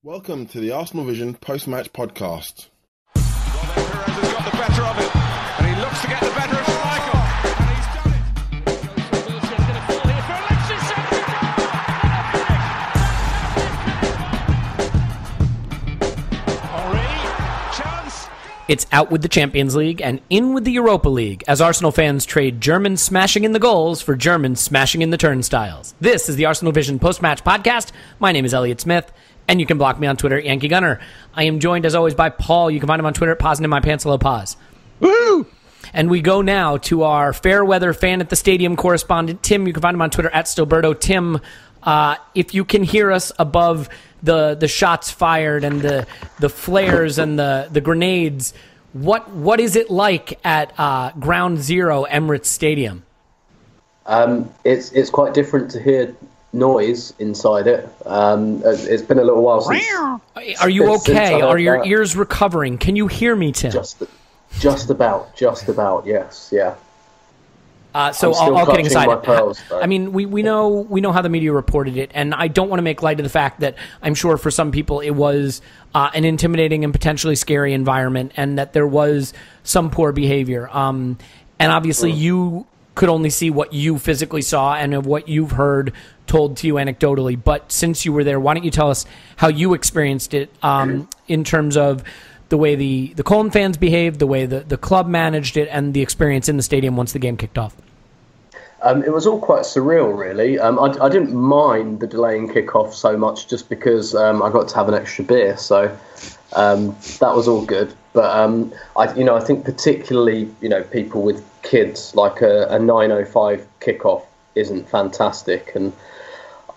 Welcome to the Arsenal Vision post-match podcast. Well, then Perez has got the better of it, and he looks to get the better of Schmeichel, and he's done it. Goes for Wilshere, going to fall here for Alexis Sanchez. Henry, chance. It's out with the Champions League and in with the Europa League as Arsenal fans trade Germans smashing in the goals for Germans smashing in the turnstiles. This is the Arsenal Vision post-match podcast. My name is Elliot Smith, and you can block me on Twitter, Yankee Gunner. I am joined, as always, by Paul. You can find him on Twitter at Pausing in My Pants. Hello, Pause. Woo! And we go now to our fair weather fan at the stadium correspondent, Tim. You can find him on Twitter at Stilberto. Tim, if you can hear us above the shots fired and the flares and the grenades, what is it like at Ground Zero, Emirates Stadium? It's quite different to hear noise inside it. It's been a little while since. Are you okay? Are your ears recovering? Can you hear me, Tim? Just about. Yes, yeah. So I'm all kidding aside, my pearls, I mean, we know how the media reported it, and I don't want to make light of the fact that I'm sure for some people it was an intimidating and potentially scary environment, and that there was some poor behavior. And obviously, you could only see what you physically saw and what you've heard told to you anecdotally. But since you were there, why don't you tell us how you experienced it in terms of the way the Cologne fans behaved, the way the club managed it, and the experience in the stadium once the game kicked off? It was all quite surreal, really. I didn't mind the delay in kickoff so much just because I got to have an extra beer, so that was all good. But I think particularly people with kids, like a 9:05 kickoff isn't fantastic, and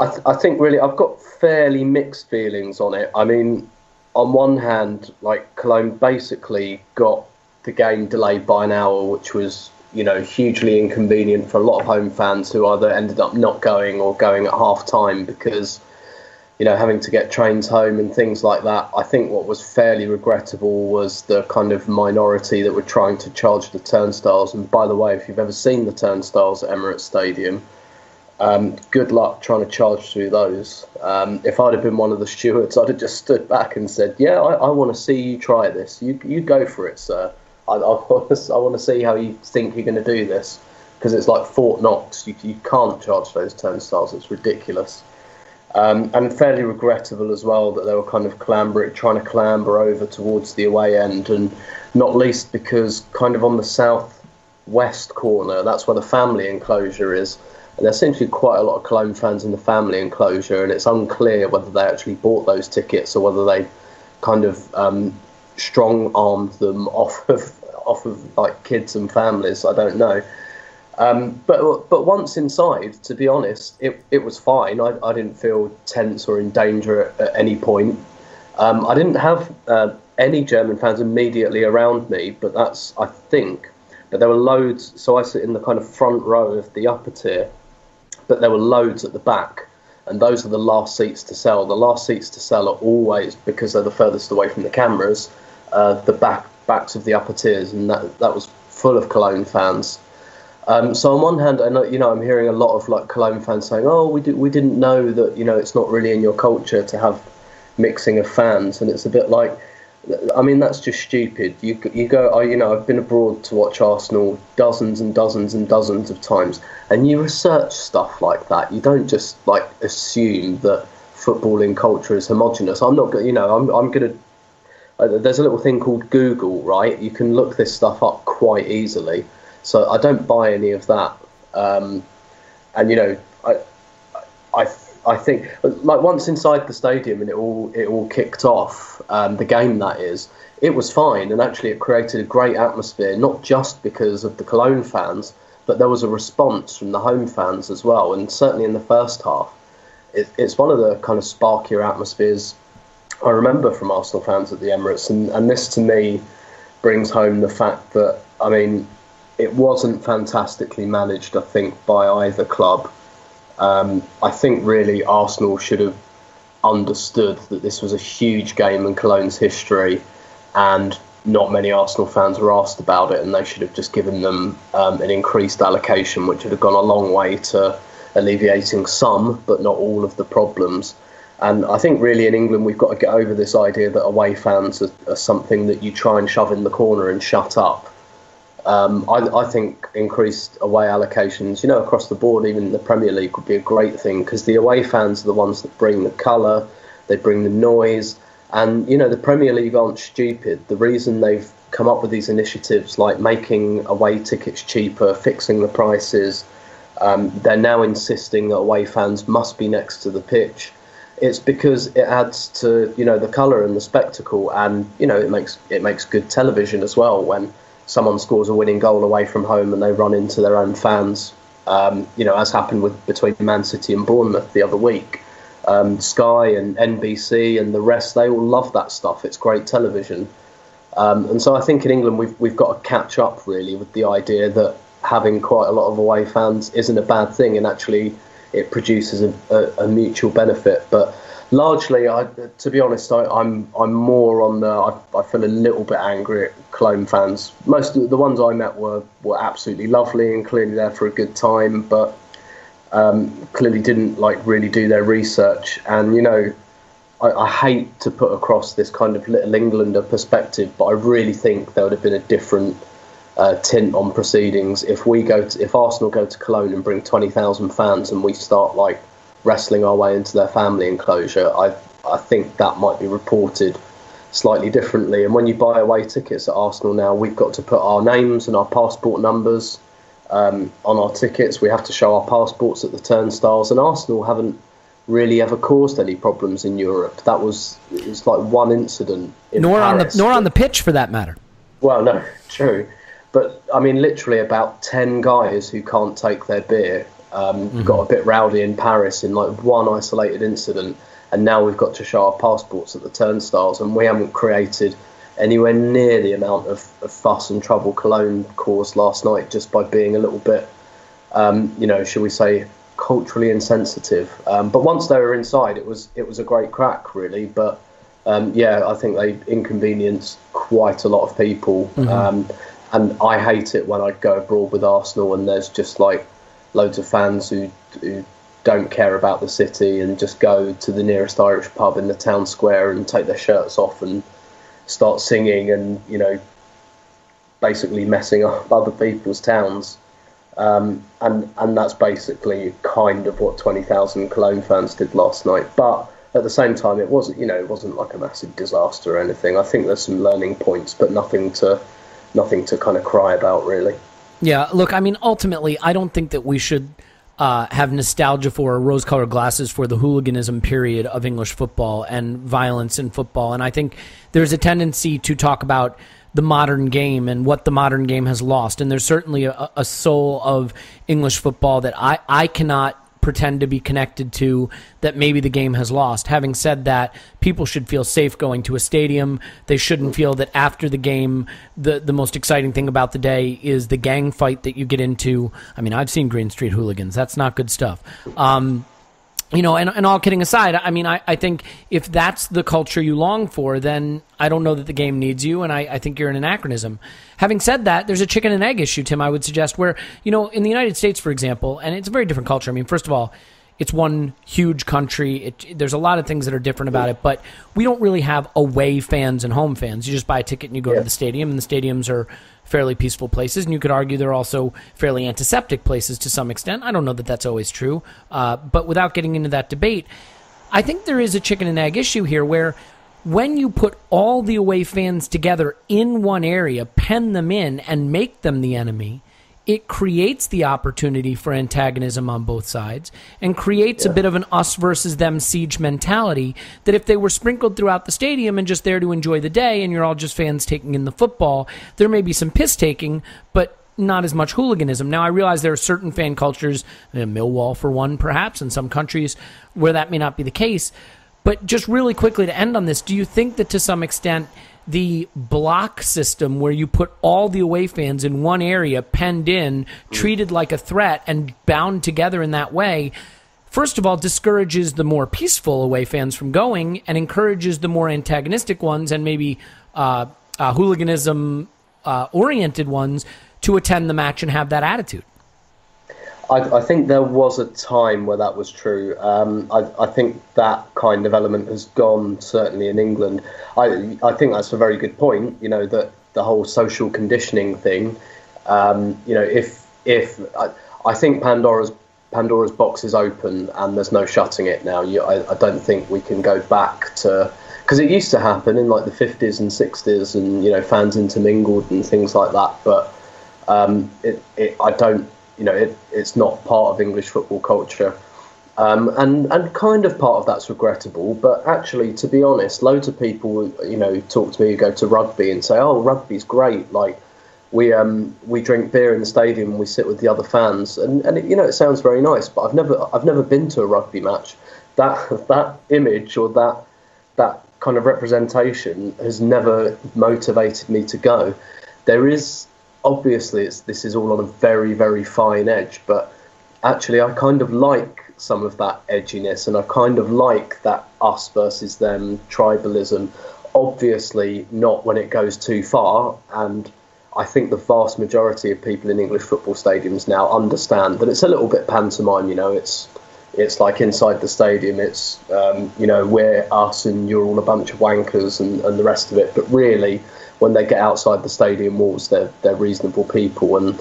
I think really I've got fairly mixed feelings on it. I mean, on one hand, like Cologne basically got the game delayed by an hour, which was hugely inconvenient for a lot of home fans who either ended up not going or going at half time because having to get trains home and things like that. I think what was fairly regrettable was the kind of minority that were trying to charge the turnstiles. And by the way, if you've ever seen the turnstiles at Emirates Stadium, good luck trying to charge through those. If I'd have been one of the stewards, I'd have just stood back and said, yeah, I want to see you try this. You go for it, sir. I want to see how you think you're going to do this, because it's like Fort Knox. You can't charge those turnstiles. It's ridiculous. And fairly regrettable as well that they were kind of trying to clamber over towards the away end, and not least because kind of on the south-west corner, that's where the family enclosure is. And there seems to be quite a lot of Cologne fans in the family enclosure, and it's unclear whether they actually bought those tickets or whether they kind of strong-armed them off of like kids and families. I don't know. But once inside, to be honest, it was fine. I didn't feel tense or in danger at any point. I didn't have any German fans immediately around me, but there were loads. So I sit in the kind of front row of the upper tier, but there were loads at the back, and those are the last seats to sell. The last seats to sell are always, because they're the furthest away from the cameras, the backs of the upper tiers, and that was full of Cologne fans. So on one hand, I'm hearing a lot of like Cologne fans saying, "Oh, we didn't know that it's not really in your culture to have mixing of fans," and it's a bit like, I mean, that's just stupid. You go, I've been abroad to watch Arsenal dozens and dozens and dozens of times, and you research stuff like that. You don't just like assume that footballing culture is homogenous. I'm not, I'm gonna. There's a little thing called Google, right? You can look this stuff up quite easily. So I don't buy any of that. I think like once inside the stadium and it all kicked off, the game that is, it was fine, and actually it created a great atmosphere, not just because of the Cologne fans, but there was a response from the home fans as well. And certainly in the first half, it's one of the kind of sparkier atmospheres I remember from Arsenal fans at the Emirates, and this to me brings home the fact that, I mean, it wasn't fantastically managed, I think, by either club. I think really Arsenal should have understood that this was a huge game in Cologne's history, and not many Arsenal fans were asked about it, and they should have just given them an increased allocation, which would have gone a long way to alleviating some, but not all of the problems. And I think really in England we've got to get over this idea that away fans are something that you try and shove in the corner and shut up. I think increased away allocations, across the board, even in the Premier League, would be a great thing, because the away fans are the ones that bring the colour, they bring the noise, and the Premier League aren't stupid. The reason they've come up with these initiatives like making away tickets cheaper, fixing the prices, they're now insisting that away fans must be next to the pitch. It's because it adds to the colour and the spectacle, and it makes good television as well when someone scores a winning goal away from home and they run into their own fans, as happened between Man City and Bournemouth the other week. Sky and NBC and the rest, they all love that stuff. It's great television. And so I think in England we've got to catch up really with the idea that having quite a lot of away fans isn't a bad thing, and actually it produces a mutual benefit. But largely, to be honest, I'm more on I feel a little bit angry at Cologne fans. Most of the ones I met were absolutely lovely and clearly there for a good time, but clearly didn't really do their research. And I hate to put across this kind of Little Englander perspective, but I really think there would have been a different tint on proceedings if Arsenal go to Cologne and bring 20,000 fans and we start wrestling our way into their family enclosure. I think that might be reported slightly differently. And when you buy away tickets at Arsenal now, we've got to put our names and our passport numbers on our tickets. We have to show our passports at the turnstiles, and Arsenal haven't really ever caused any problems in Europe. It's like one incident in Paris. Nor on the pitch, for that matter. Well, no, true. But, I mean, literally about 10 guys who can't take their beer got a bit rowdy in Paris in one isolated incident, and now we've got to show our passports at the turnstiles, and we haven't created anywhere near the amount of fuss and trouble Cologne caused last night just by being a little bit, shall we say, culturally insensitive. But once they were inside, it was a great crack, really. But, I think they inconvenienced quite a lot of people. And I hate it when I go abroad with Arsenal and there's just loads of fans who don't care about the city and just go to the nearest Irish pub in the town square and take their shirts off and start singing and, basically messing up other people's towns. And that's basically kind of what 20,000 Cologne fans did last night. But at the same time, it wasn't like a massive disaster or anything. I think there's some learning points, but nothing to kind of cry about, really. Yeah, look, I mean, ultimately, I don't think that we should have nostalgia for, or rose-colored glasses for, the hooliganism period of English football and violence in football. And I think there's a tendency to talk about the modern game and what the modern game has lost. And there's certainly a soul of English football that I cannot pretend to be connected to, that maybe the game has lost. Having said that, people should feel safe going to a stadium. They shouldn't feel that after the game, the most exciting thing about the day is the gang fight that you get into. I mean, I've seen Green Street hooligans. That's not good stuff. And all kidding aside, I mean, I think if that's the culture you long for, then I don't know that the game needs you, and I think you're an anachronism. Having said that, there's a chicken and egg issue, Tim, I would suggest, where, in the United States, for example, and it's a very different culture. I mean, first of all, it's one huge country. There's a lot of things that are different about it, but we don't really have away fans and home fans. You just buy a ticket and you go to the stadium, and the stadiums are fairly peaceful places, and you could argue they're also fairly antiseptic places to some extent. I don't know that that's always true, but without getting into that debate, I think there is a chicken and egg issue here where when you put all the away fans together in one area, pen them in, and make them the enemy, it creates the opportunity for antagonism on both sides and creates a bit of an us versus them siege mentality that if they were sprinkled throughout the stadium and just there to enjoy the day and you're all just fans taking in the football, there may be some piss taking, but not as much hooliganism. Now, I realize there are certain fan cultures, Millwall for one, perhaps, in some countries where that may not be the case. But just really quickly to end on this, do you think that to some extent the block system where you put all the away fans in one area, penned in, treated like a threat, and bound together in that way, first of all, discourages the more peaceful away fans from going and encourages the more antagonistic ones and maybe hooliganism-oriented ones to attend the match and have that attitude? I think there was a time where that was true. I think that kind of element has gone, certainly in England. I think that's a very good point, that the whole social conditioning thing, I think Pandora's box is open and there's no shutting it now. I don't think we can go back to... Because it used to happen in like the 50s and 60s and, fans intermingled and things like that. But it's not part of English football culture. And kind of part of that's regrettable. But actually, to be honest, loads of people, talk to me who go to rugby and say, oh, rugby's great. Like, we drink beer in the stadium and we sit with the other fans. And it sounds very nice, but I've never been to a rugby match. That image or that kind of representation has never motivated me to go. There is, obviously, this is all on a very, very fine edge, but actually I kind of like some of that edginess, and I kind of like that us versus them tribalism. Obviously not when it goes too far, and I think the vast majority of people in English football stadiums now understand that it's a little bit pantomime, It's like inside the stadium, it's, we're us and you're all a bunch of wankers and the rest of it. But really, when they get outside the stadium walls, they're reasonable people. And,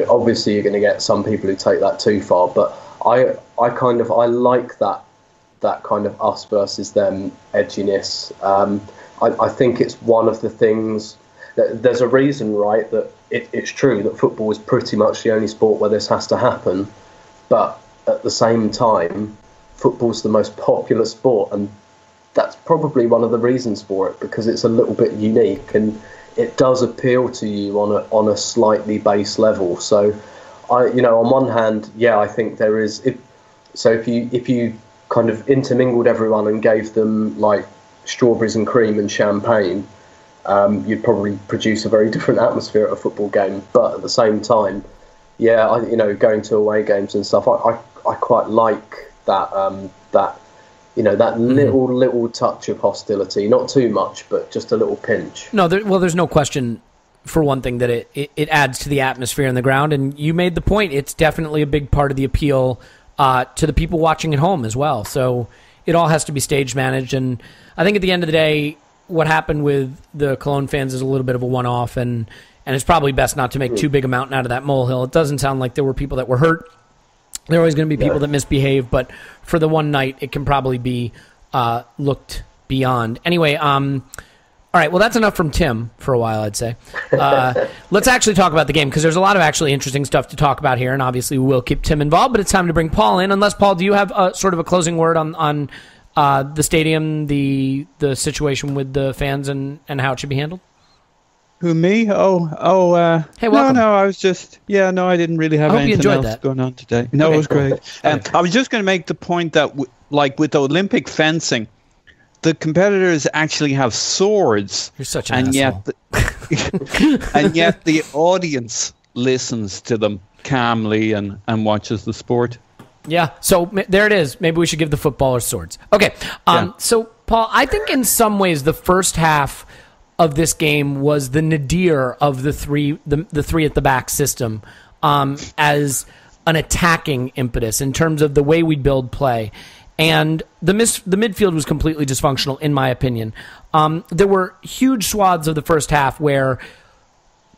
obviously you're going to get some people who take that too far. But I like that kind of us versus them edginess. I think it's one of the things that there's a reason, right, that it's true that football is pretty much the only sport where this has to happen. But at the same time, football's the most popular sport, and that's probably one of the reasons for it, because it's a little bit unique and it does appeal to you on a slightly base level. So, on one hand, I think there is. If you kind of intermingled everyone and gave them like strawberries and cream and champagne, you'd probably produce a very different atmosphere at a football game. But at the same time, going to away games and stuff, I quite like that little touch of hostility. Not too much, but just a little pinch. No, there's no question, for one thing, that it adds to the atmosphere in the ground. And you made the point. It's definitely a big part of the appeal to the people watching at home as well. So it all has to be stage managed. And I think at the end of the day, what happened with the Cologne fans is a little bit of a one-off, and it's probably best not to make too big a mountain out of that molehill. It doesn't sound like there were people that were hurt. There are always going to be people that misbehave, but for the one night, it can probably be looked beyond. Anyway, all right, well, that's enough from Tim for a while, I'd say. Let's actually talk about the game, because there's a lot of actually interesting stuff to talk about here, and obviously we will keep Tim involved, but it's time to bring Paul in. Unless, Paul, do you have sort of a closing word on the stadium, the situation with the fans, and how it should be handled? Who, me? Hey, welcome. No, I was just, I didn't really have anything else going on today. No, okay. It was great. I was just going to make the point that, with Olympic fencing, the competitors actually have swords. You're such an asshole. And yet the audience listens to them calmly and watches the sport. Yeah, so there it is. Maybe we should give the footballers swords. Okay, So, Paul, I think in some ways the first half of this game was the nadir of the three at the back system as an attacking impetus in terms of the way we build play. And the midfield was completely dysfunctional, in my opinion. There were huge swaths of the first half where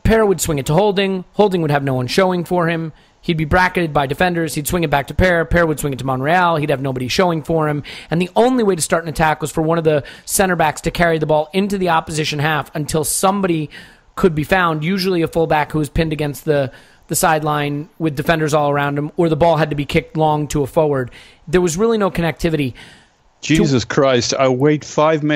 Pear would swing it to Holding. Holding would have no one showing for him. He'd be bracketed by defenders. He'd swing it back to Pear. Pear would swing it to Monreal. He'd have nobody showing for him. And the only way to start an attack was for one of the center backs to carry the ball into the opposition half until somebody could be found, usually a fullback who was pinned against the sideline with defenders all around him, or the ball had to be kicked long to a forward. There was really no connectivity. Jesus Christ, I'll wait 15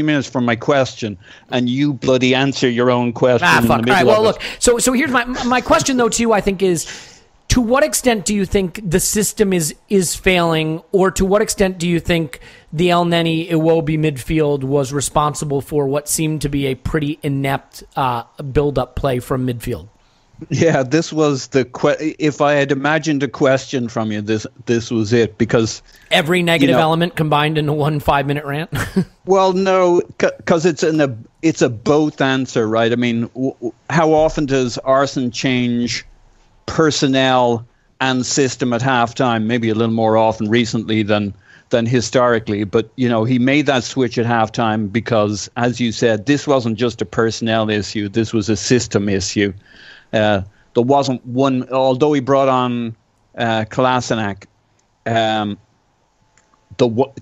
minutes for my question, and you bloody answer your own question. Fuck. All right, well, look, so here's my question, though, to you, I think, is to what extent do you think the system is failing, or to what extent do you think the El Neni Iwobi midfield was responsible for what seemed to be a pretty inept build-up play from midfield? Yeah, this was if I had imagined a question from you, this was it, because every negative element combined into one 5-minute rant. Well, no, because it's a both answer, right? I mean, how often does Arsene change personnel and system at halftime, maybe a little more often recently than historically. But, he made that switch at halftime because, as you said, this wasn't just a personnel issue. This was a system issue. There wasn't one, although he brought on Kolašinac,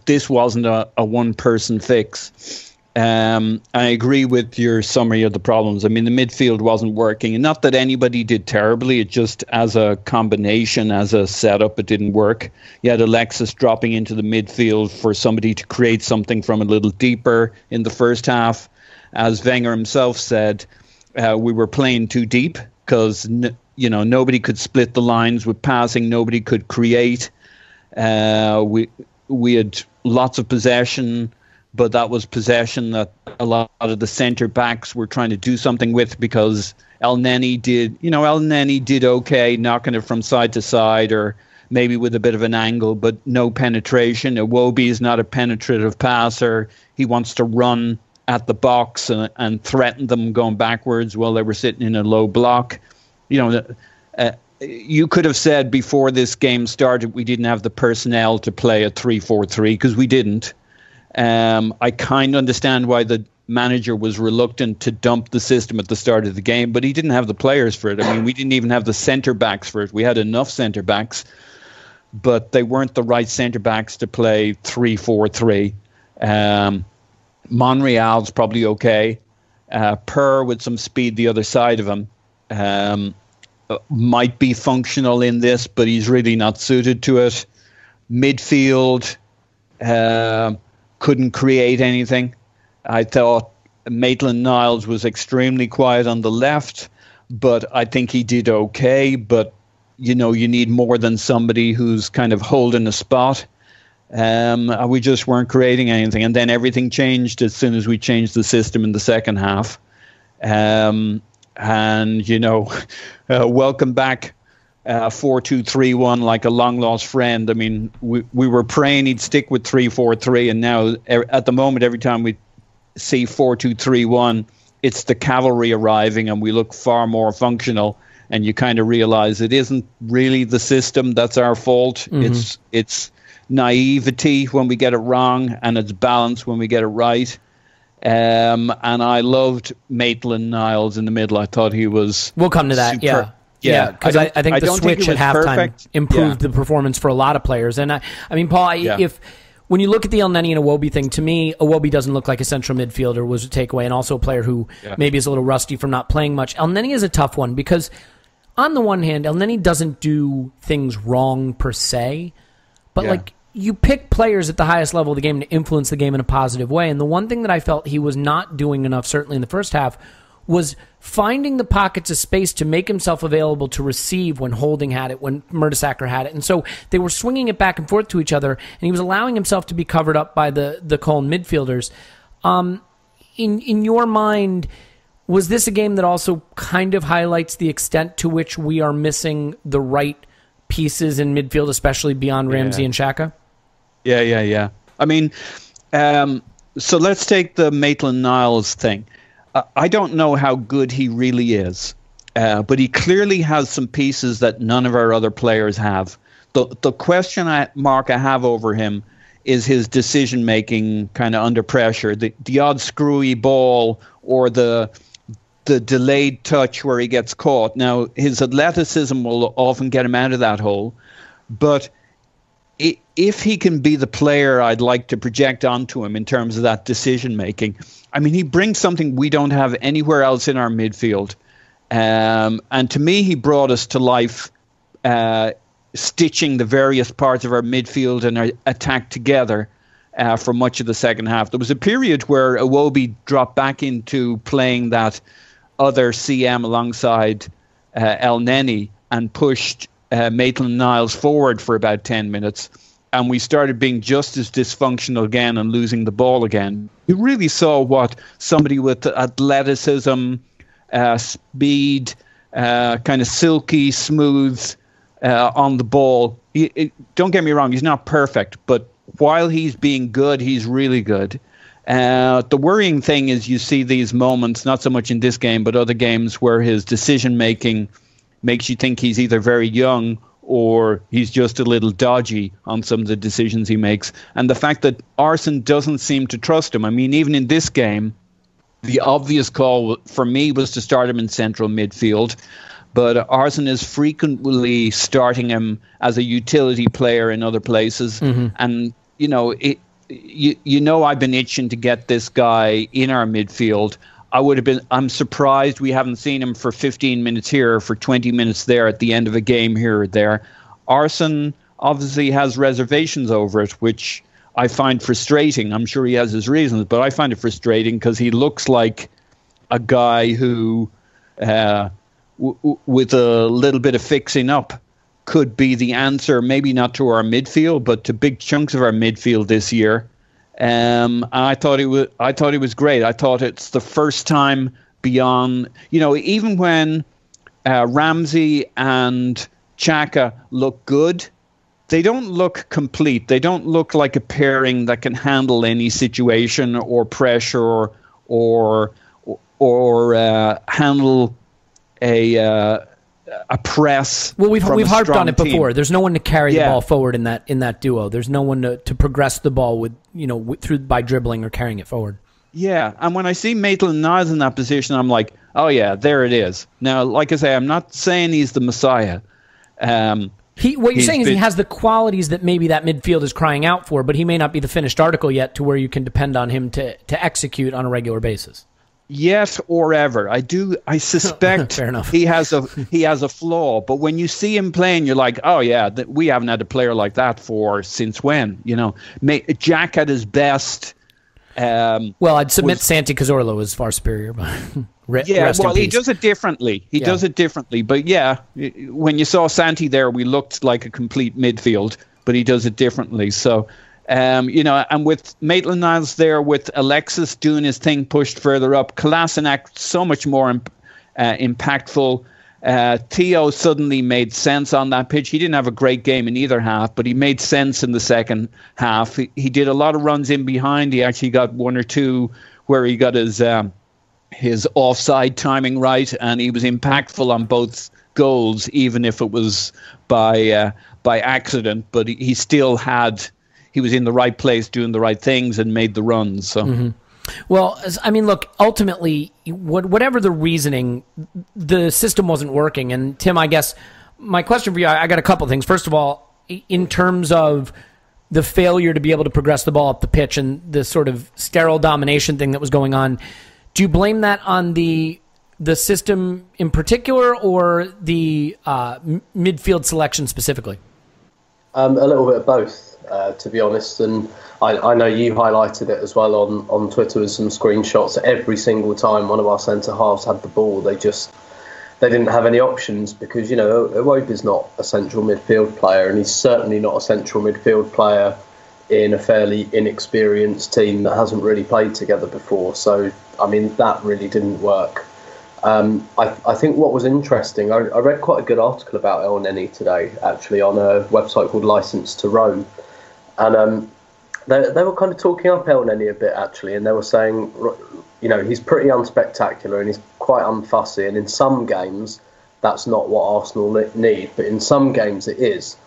this wasn't a one-person fix. I agree with your summary of the problems. I mean, the midfield wasn't working. And not that anybody did terribly. It just, as a combination, as a setup, it didn't work. You had Alexis dropping into the midfield for somebody to create something from a little deeper in the first half. As Wenger himself said, we were playing too deep because, nobody could split the lines with passing. Nobody could create. We had lots of possession, but that was possession that a lot of the centre backs were trying to do something with because El Neni did okay, knocking it from side to side or maybe with a bit of an angle, but no penetration. Iwobi is not a penetrative passer. He wants to run at the box and threaten them going backwards while they were sitting in a low block. You could have said before this game started we didn't have the personnel to play a 3-4-3 because we didn't. I kind of understand why the manager was reluctant to dump the system at the start of the game, but he didn't have the players for it. I mean, we didn't even have the centre backs for it. We had enough centre backs, but they weren't the right centre backs to play 3-4-3. Monreal's probably okay. Per with some speed the other side of him might be functional in this, but he's really not suited to it. Midfield couldn't create anything. I thought Maitland-Niles was extremely quiet on the left, but I think he did okay. But, you need more than somebody who's kind of holding a spot. We just weren't creating anything. And then everything changed as soon as we changed the system in the second half. Welcome back 4-2-3-1 like a long-lost friend. I mean, we were praying he'd stick with 3-4-3, and now at the moment, every time we see 4-2-3-1, it's the cavalry arriving and we look far more functional, and you kind of realize it isn't really the system that's our fault. Mm-hmm. It's naivety when we get it wrong, and it's balance when we get it right. And I loved Maitland-Niles in the middle. I thought he was We'll come to that, superb. Yeah, because I think the switch at halftime improved the performance for a lot of players. And I mean, Paul, when you look at the El Neni and Iwobi thing, to me, Iwobi doesn't look like a central midfielder, was a takeaway, and also a player who maybe is a little rusty from not playing much. El Neni is a tough one because, on the one hand, El Neni doesn't do things wrong per se, but you pick players at the highest level of the game to influence the game in a positive way. And the one thing that I felt he was not doing enough, certainly in the first half, was finding the pockets of space to make himself available to receive when Holding had it, when Mertesacker had it. And so they were swinging it back and forth to each other, and he was allowing himself to be covered up by the Cologne midfielders. In your mind, was this a game that also kind of highlights the extent to which we are missing the right pieces in midfield, especially beyond Ramsey and Xhaka? Yeah. I mean, so let's take the Maitland-Niles thing. I don't know how good he really is, but he clearly has some pieces that none of our other players have. The question mark I have over him is his decision-making kind of under pressure. The odd screwy ball or the delayed touch where he gets caught. Now, his athleticism will often get him out of that hole, but if he can be the player I'd like to project onto him in terms of that decision-making, I mean, he brings something we don't have anywhere else in our midfield. And to me, he brought us to life, stitching the various parts of our midfield and our attack together for much of the second half. There was a period where Iwobi dropped back into playing that other CM alongside El Neni and pushed Maitland-Niles forward for about 10 minutes. And we started being just as dysfunctional again and losing the ball again. You really saw what somebody with athleticism, speed, kind of silky, smooth on the ball. Don't get me wrong, he's not perfect, but while he's being good, he's really good. The worrying thing is you see these moments, not so much in this game, but other games where his decision-making makes you think he's either very young or he's just a little dodgy on some of the decisions he makes. And the fact that Arsene doesn't seem to trust him. I mean, even in this game, the obvious call for me was to start him in central midfield. But Arsene is frequently starting him as a utility player in other places. Mm-hmm. And, I've been itching to get this guy in our midfield. I'm surprised we haven't seen him for 15 minutes here, for 20 minutes there at the end of a game here or there. Arsene obviously has reservations over it, which I find frustrating. I'm sure he has his reasons, but I find it frustrating because he looks like a guy who, with a little bit of fixing up, could be the answer, maybe not to our midfield, but to big chunks of our midfield this year. I thought it was great. I thought it's the first time beyond, even when Ramsey and Xhaka look good, they don't look complete. They don't look like a pairing that can handle any situation or pressure or handle a press. Well, we've harped on it before. Team. There's no one to carry the ball forward in that duo. There's no one to progress the ball with by dribbling or carrying it forward. Yeah, and when I see Maitland-Niles in that position, I'm like, oh yeah, there it is. Now, like I say, I'm not saying he's the Messiah. What you're saying is he has the qualities that maybe that midfield is crying out for, but he may not be the finished article yet to where you can depend on him to execute on a regular basis. Yet or ever. I suspect Fair enough. he has a flaw, but when you see him playing, you're like, oh yeah, we haven't had a player like that since when? Jack at his best. Well, I'd submit Santi Cazorla is far superior, but he does it differently. Does it differently, but when you saw Santi there, we looked like a complete midfield, but he does it differently. So. And with Maitland-Niles there, with Alexis doing his thing pushed further up, Kolašinac so much more impactful. Theo suddenly made sense on that pitch. He didn't have a great game in either half, but he made sense in the second half. He did a lot of runs in behind. He actually got one or two where he got his offside timing right, and he was impactful on both goals, even if it was by accident. But he still had. He was in the right place doing the right things and made the runs. So. Mm-hmm. Well, I mean, look, ultimately, whatever the reasoning, the system wasn't working. And Tim, I guess my question for you, I got a couple of things. First of all, in terms of the failure to be able to progress the ball up the pitch and the sort of sterile domination thing that was going on, do you blame that on the system in particular or the midfield selection specifically? A little bit of both. To be honest, and I know you highlighted it as well on Twitter with some screenshots. Every single time one of our centre halves had the ball, they didn't have any options because Iwobi's not a central midfield player, and he's certainly not a central midfield player in a fairly inexperienced team that hasn't really played together before. So I mean that really didn't work. I think what was interesting, I read quite a good article about El Neni today, actually, on a website called License to Roam. And they were kind of talking up El Neni a bit, actually, and they were saying, he's pretty unspectacular and he's quite unfussy. And in some games, that's not what Arsenal need, but in some games it is.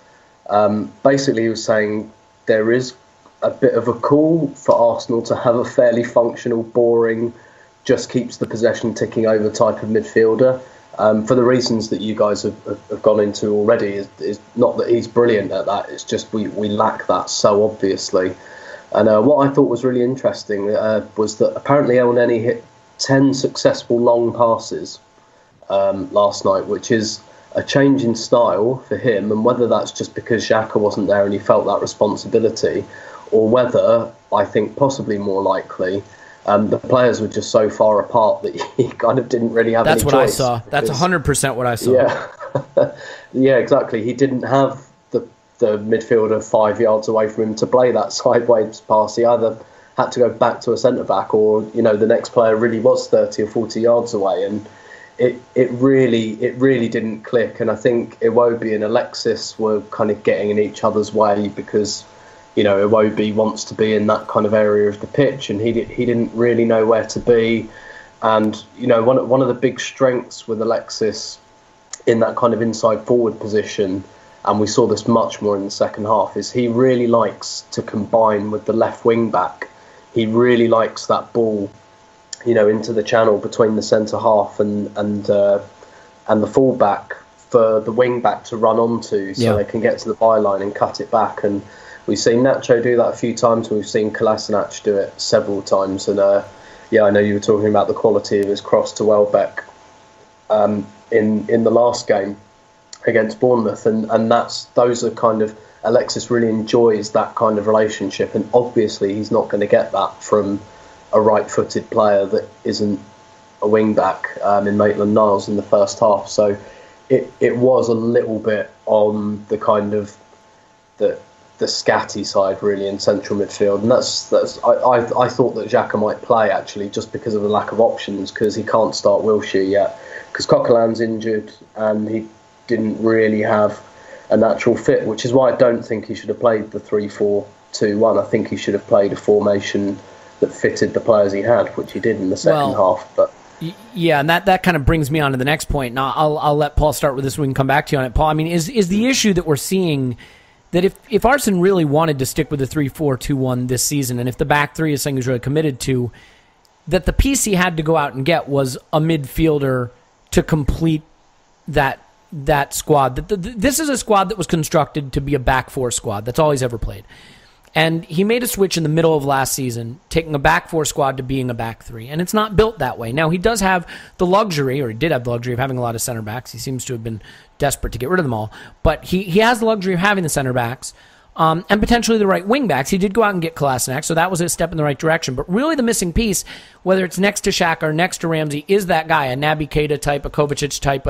Basically, he was saying there is a bit of a call for Arsenal to have a fairly functional, boring, just keeps the possession ticking over type of midfielder. For the reasons that you guys have gone into already, is not that he's brilliant at that, it's just we lack that so obviously. And what I thought was really interesting was that apparently El Neni hit 10 successful long passes last night, which is a change in style for him, and whether that's just because Xhaka wasn't there and he felt that responsibility, or whether, I think possibly more likely, the players were just so far apart that he kind of didn't really have any choice. That's what I saw. That's 100% what I saw. Yeah, yeah, exactly. He didn't have the midfielder 5 yards away from him to play that sideways pass. He either had to go back to a centre-back or, the next player really was 30 or 40 yards away. And it really didn't click. And I think Iwobi and Alexis were kind of getting in each other's way because Iwobi wants to be in that kind of area of the pitch, and he didn't really know where to be. And one of the big strengths with Alexis in that kind of inside forward position, and we saw this much more in the second half, is he really likes to combine with the left wing back. He really likes that ball, into the channel between the centre half and the full back for the wing back to run onto, so they can get to the byline and cut it back. And we've seen Nacho do that a few times. We've seen Kolašinac do it several times. And I know you were talking about the quality of his cross to Welbeck in the last game against Bournemouth, and those are kind of, Alexis really enjoys that kind of relationship, and obviously he's not going to get that from a right-footed player that isn't a wing back in Maitland-Niles in the first half. So it was a little bit on the kind of the scatty side really in central midfield, and I thought that Xhaka might play actually just because of the lack of options, because he can't start Wilshere yet, because Coquelin's injured and he didn't really have a natural fit, which is why I don't think he should have played the 3-4-2-1. I think he should have played a formation that fitted the players he had, which he did in the second half. But yeah, and that kind of brings me on to the next point. Now I'll let Paul start with this. We can come back to you on it, Paul. I mean, is the issue that we're seeing that if Arsene really wanted to stick with the 3-4-2-1 this season, and if the back three is something he's really committed to, that the piece he had to go out and get was a midfielder to complete that squad. This is a squad that was constructed to be a back four squad. That's all he's ever played. And he made a switch in the middle of last season, taking a back four squad to being a back three. And it's not built that way. Now, he does have the luxury, or he did have the luxury of having a lot of center backs. He seems to have been desperate to get rid of them all. But he has the luxury of having the center backs and potentially the right wing backs. He did go out and get Kolašinac, so that was a step in the right direction. But really the missing piece, whether it's next to Xhaka or next to Ramsey, is that guy, a Naby Keita type, a Kovacic type,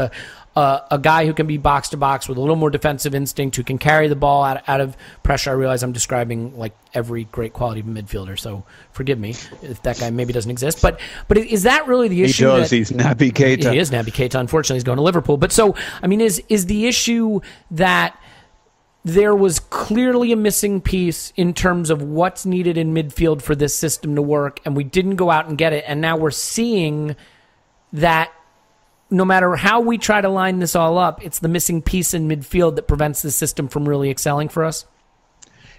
a guy who can be box to box with a little more defensive instinct, who can carry the ball out of pressure. I realize I'm describing like every great quality of a midfielder, so forgive me if that guy maybe doesn't exist. But is that really the issue? He does. He's Naby Keita. He is Naby Keita. Unfortunately, he's going to Liverpool. But so, I mean, is the issue that there was clearly a missing piece in terms of what's needed in midfield for this system to work, and we didn't go out and get it, and now we're seeing that no matter how we try to line this all up, it's the missing piece in midfield that prevents the system from really excelling for us?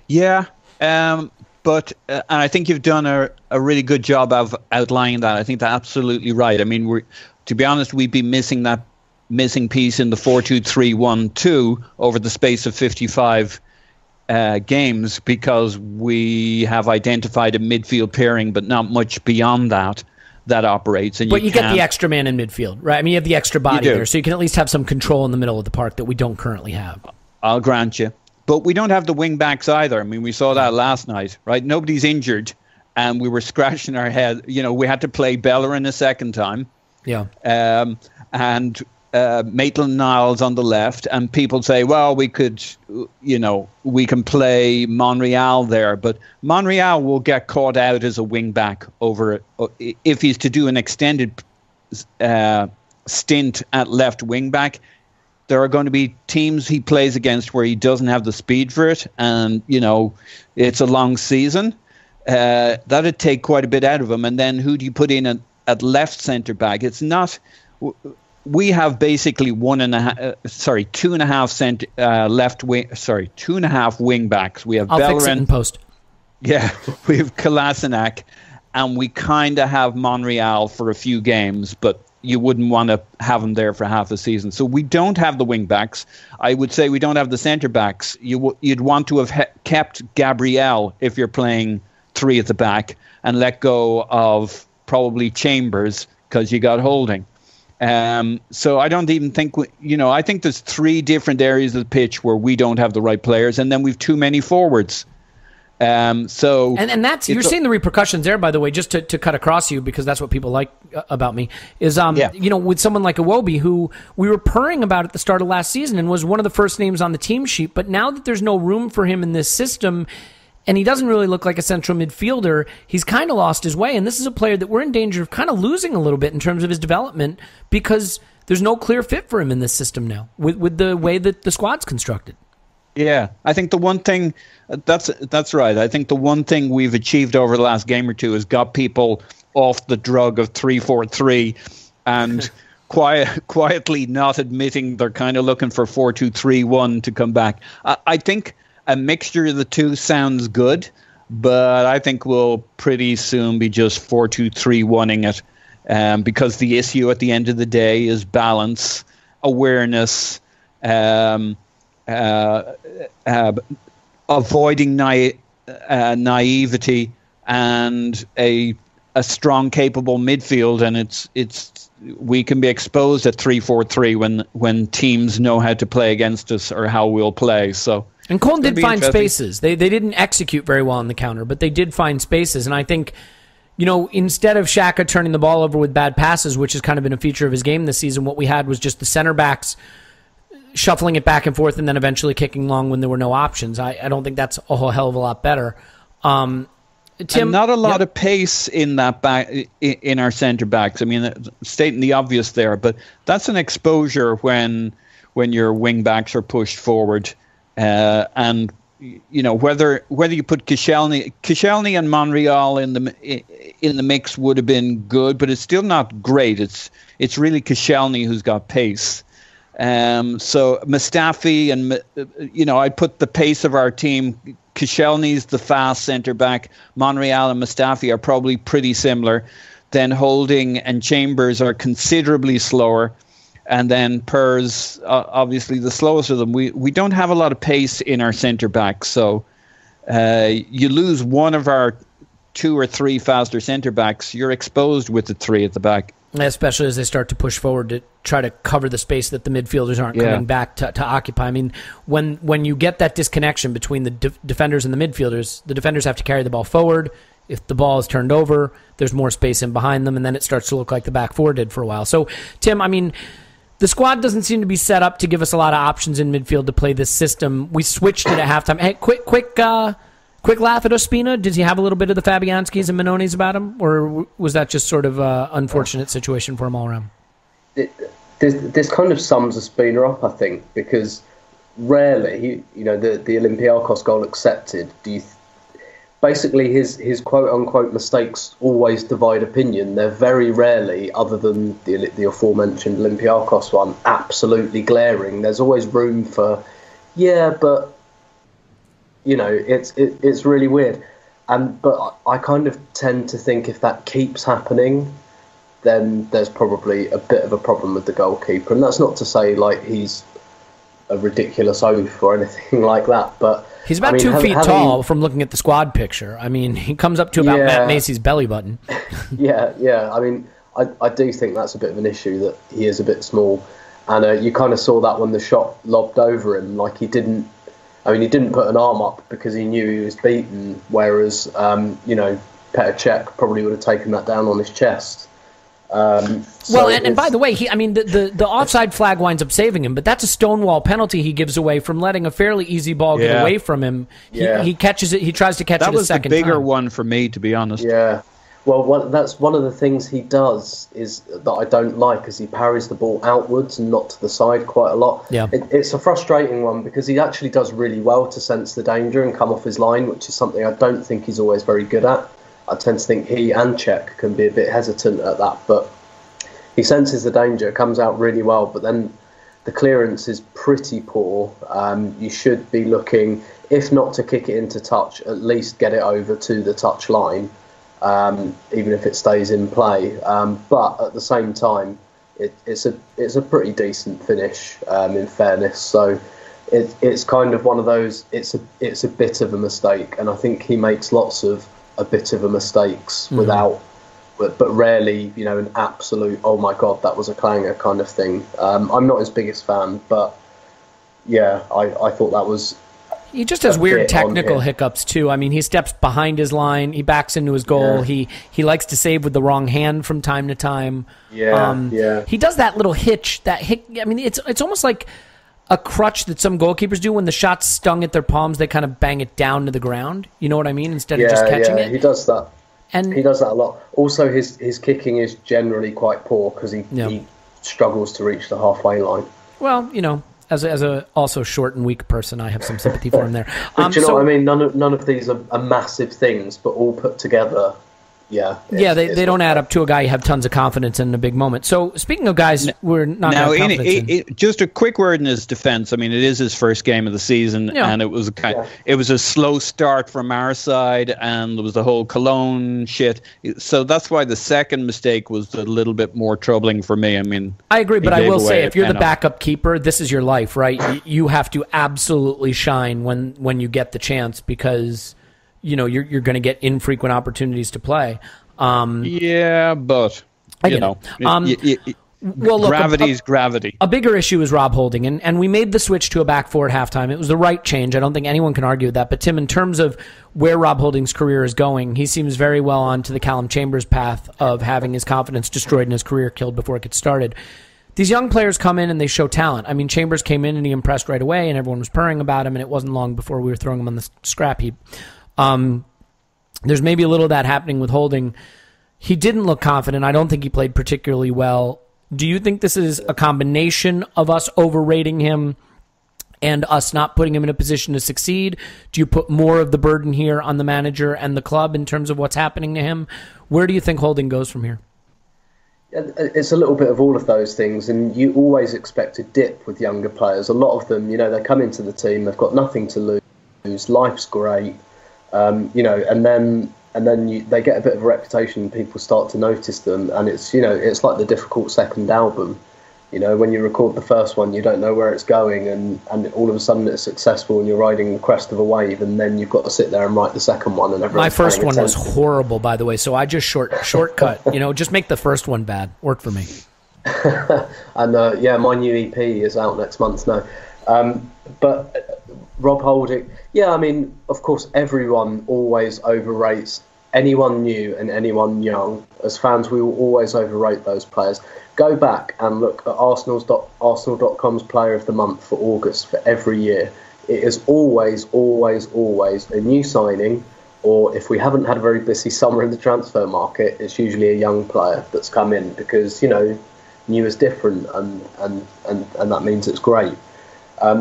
Yeah, but I think you've done a really good job of outlining that. I think that's absolutely right. I mean, to be honest, we'd be missing that missing piece in the 4-2-3-1-2 over the space of 55 games, because we have identified a midfield pairing, but not much beyond that operates. And but you get the extra man in midfield, right? I mean, you have the extra body there, so you can at least have some control in the middle of the park that we don't currently have. I'll grant you. But we don't have the wing backs either. I mean, we saw that last night, right? Nobody's injured, and we were scratching our head. We had to play Bellerin a second time. Yeah. And Maitland-Niles on the left, and people say, well, we can play Monreal there, but Monreal will get caught out as a wing back over if he's to do an extended stint at left wing back. There are going to be teams he plays against where he doesn't have the speed for it, and it's a long season. That'd take quite a bit out of him. And then who do you put in at left centre back? It's not. We have basically 2.5 wing backs. We have I'll Bellerin, fix it in post. Yeah, we have Kolašinac, and we kind of have Monreal for a few games, but you wouldn't want to have him there for half a season. So we don't have the wing backs. I would say we don't have the centre backs. You'd want to have kept Gabriel if you're playing three at the back, and let go of probably Chambers because you got Holding. So I don't even think, I think there's three different areas of the pitch where we don't have the right players, and then we've too many forwards. And that's, you're seeing the repercussions there, by the way, just to cut across you, because that's what people like about me, is, with someone like Iwobi, who we were purring about at the start of last season and was one of the first names on the team sheet, but now that there's no room for him in this system, and he doesn't really look like a central midfielder, he's kind of lost his way. And this is a player that we're in danger of kind of losing a little bit in terms of his development, because there's no clear fit for him in this system now with the way that the squad's constructed. Yeah, I think the one thing, that's right. I think the one thing we've achieved over the last game or two has got people off the drug of 3-4-3 and quietly not admitting they're kind of looking for 4-2-3-1 to come back. I think a mixture of the two sounds good, but I think we'll pretty soon be just 4-2-3-1ing it, because the issue at the end of the day is balance, awareness, avoiding naivety, and a strong, capable midfield, and we can be exposed at 3-4-3 when teams know how to play against us or how we'll play. So. And Cologne did find spaces. They didn't execute very well on the counter, but they did find spaces. And I think, instead of Xhaka turning the ball over with bad passes, which has kind of been a feature of his game this season, what we had was just the center backs shuffling it back and forth and then eventually kicking long when there were no options. I don't think that's a whole hell of a lot better. Tim, and not a lot of pace in that back in our center backs. I mean, stating the obvious there, but that's an exposure when your wing backs are pushed forward. And whether you put Koscielny and Monreal in the mix would have been good, but it's still not great. It's really Koscielny who's got pace. So Mustafi and I'd put the pace of our team. Koscielny's the fast centre back. Monreal and Mustafi are probably pretty similar. Then Holding and Chambers are considerably slower. And then Pers, obviously the slowest of them. We don't have a lot of pace in our centre backs, so you lose one of our 2 or 3 faster centre backs, you're exposed with the 3 at the back. Especially as they start to push forward to try to cover the space that the midfielders aren't coming back to occupy. I mean, when you get that disconnection between the defenders and the midfielders, the defenders have to carry the ball forward. If the ball is turned over, there's more space in behind them, and then it starts to look like the back four did for a while. So, Tim, I mean, the squad doesn't seem to be set up to give us a lot of options in midfield to play this system. We switched it at halftime. Hey, quick laugh at Ospina. Did he have a little bit of the Fabianskis and Manonis about him, or was that just sort of an unfortunate situation for him all around? This kind of sums Ospina up, I think, because rarely, the Olympiakos goal accepted. Basically, his quote-unquote mistakes always divide opinion. They're very rarely, other than the aforementioned Olympiakos one, absolutely glaring. There's always room for, but, it's really weird. But I kind of tend to think if that keeps happening, then there's probably a bit of a problem with the goalkeeper. And that's not to say, he's a ridiculous oaf or anything like that, but... He's about 2 feet tall from looking at the squad picture. I mean, he comes up to about Matt Macy's belly button. Yeah. I mean, I do think that's a bit of an issue, that he is a bit small. And you kind of saw that when the shot lobbed over him. He didn't put an arm up because he knew he was beaten, whereas, Petr Cech probably would have taken that down on his chest. And by the way, the offside flag winds up saving him, but that's a stonewall penalty he gives away from letting a fairly easy ball get away from him. He catches it. He tries to catch it a second time. That was the bigger one for me, to be honest. Yeah. Well, that's one of the things he does is that I don't like, is he parries the ball outwards and not to the side quite a lot. Yeah. It's a frustrating one because he actually does really well to sense the danger and come off his line, which is something I don't think he's always very good at. I tend to think he and Cech can be a bit hesitant at that, but he senses the danger, comes out really well, but then the clearance is pretty poor. You should be looking, if not to kick it into touch, at least get it over to the touch line, even if it stays in play. But at the same time, it's a pretty decent finish, in fairness. So it's kind of one of those, it's a bit of a mistake, and I think he makes lots of a bit of a mistakes without, but rarely, an absolute, oh my God, that was a clanger kind of thing. I'm not his biggest fan, but yeah, I thought that was... He just has weird technical hiccups too. I mean, he steps behind his line, he backs into his goal, he likes to save with the wrong hand from time to time. He does that little hitch, I mean, it's almost like a crutch that some goalkeepers do when the shot's stung at their palms, they kind of bang it down to the ground. You know what I mean? Instead of just catching it. He does that. And he does that a lot. Also, his kicking is generally quite poor because he struggles to reach the halfway line. Well, as a also short and weak person, I have some sympathy for him there. But do you know what I mean? None of these are massive things, but all put together, They don't add up to a guy you have tons of confidence in a big moment. So speaking of guys, we're not going to have confidence in. Just a quick word in his defense. I mean, it is his first game of the season, and it was a slow start from our side, and there was the whole Cologne shit. So that's why the second mistake was a little bit more troubling for me. I mean, I agree, but I will say, if you're the backup keeper, this is your life, right? You have to absolutely shine when you get the chance, because you're going to get infrequent opportunities to play. But well, look, gravity's gravity. A bigger issue is Rob Holding, and we made the switch to a back four at halftime. It was the right change. I don't think anyone can argue with that. But Tim, in terms of where Rob Holding's career is going, he seems very well on to the Callum Chambers path of having his confidence destroyed and his career killed before it gets started. These young players come in and they show talent. I mean, Chambers came in and he impressed right away, and everyone was purring about him, and it wasn't long before we were throwing him on the scrap heap. There's maybe a little of that happening with Holding. He didn't look confident. I don't think he played particularly well. Do you think this is a combination of us overrating him and us not putting him in a position to succeed? Do you put more of the burden here on the manager and the club in terms of what's happening to him? Where do you think Holding goes from here? It's a little bit of all of those things, and you always expect a dip with younger players. A lot of them, they come into the team, they've got nothing to lose, life's great. And then they get a bit of a reputation, people start to notice them, and it's like the difficult second album. When you record the first one, you don't know where it's going, and all of a sudden it's successful and you're riding the crest of a wave, and then you've got to sit there and write the second one. And my first one was horrible, by the way, so I just shortcut. Just make the first one bad. Worked for me. And my new EP is out next month now. But Rob Holding, of course, everyone always overrates anyone new and anyone young. As fans, we will always overrate those players. Go back and look at Arsenal.com's Player of the Month for August for every year. It is always, always, always a new signing, or if we haven't had a very busy summer in the transfer market, it's usually a young player that's come in, because new is different, and that means it's great.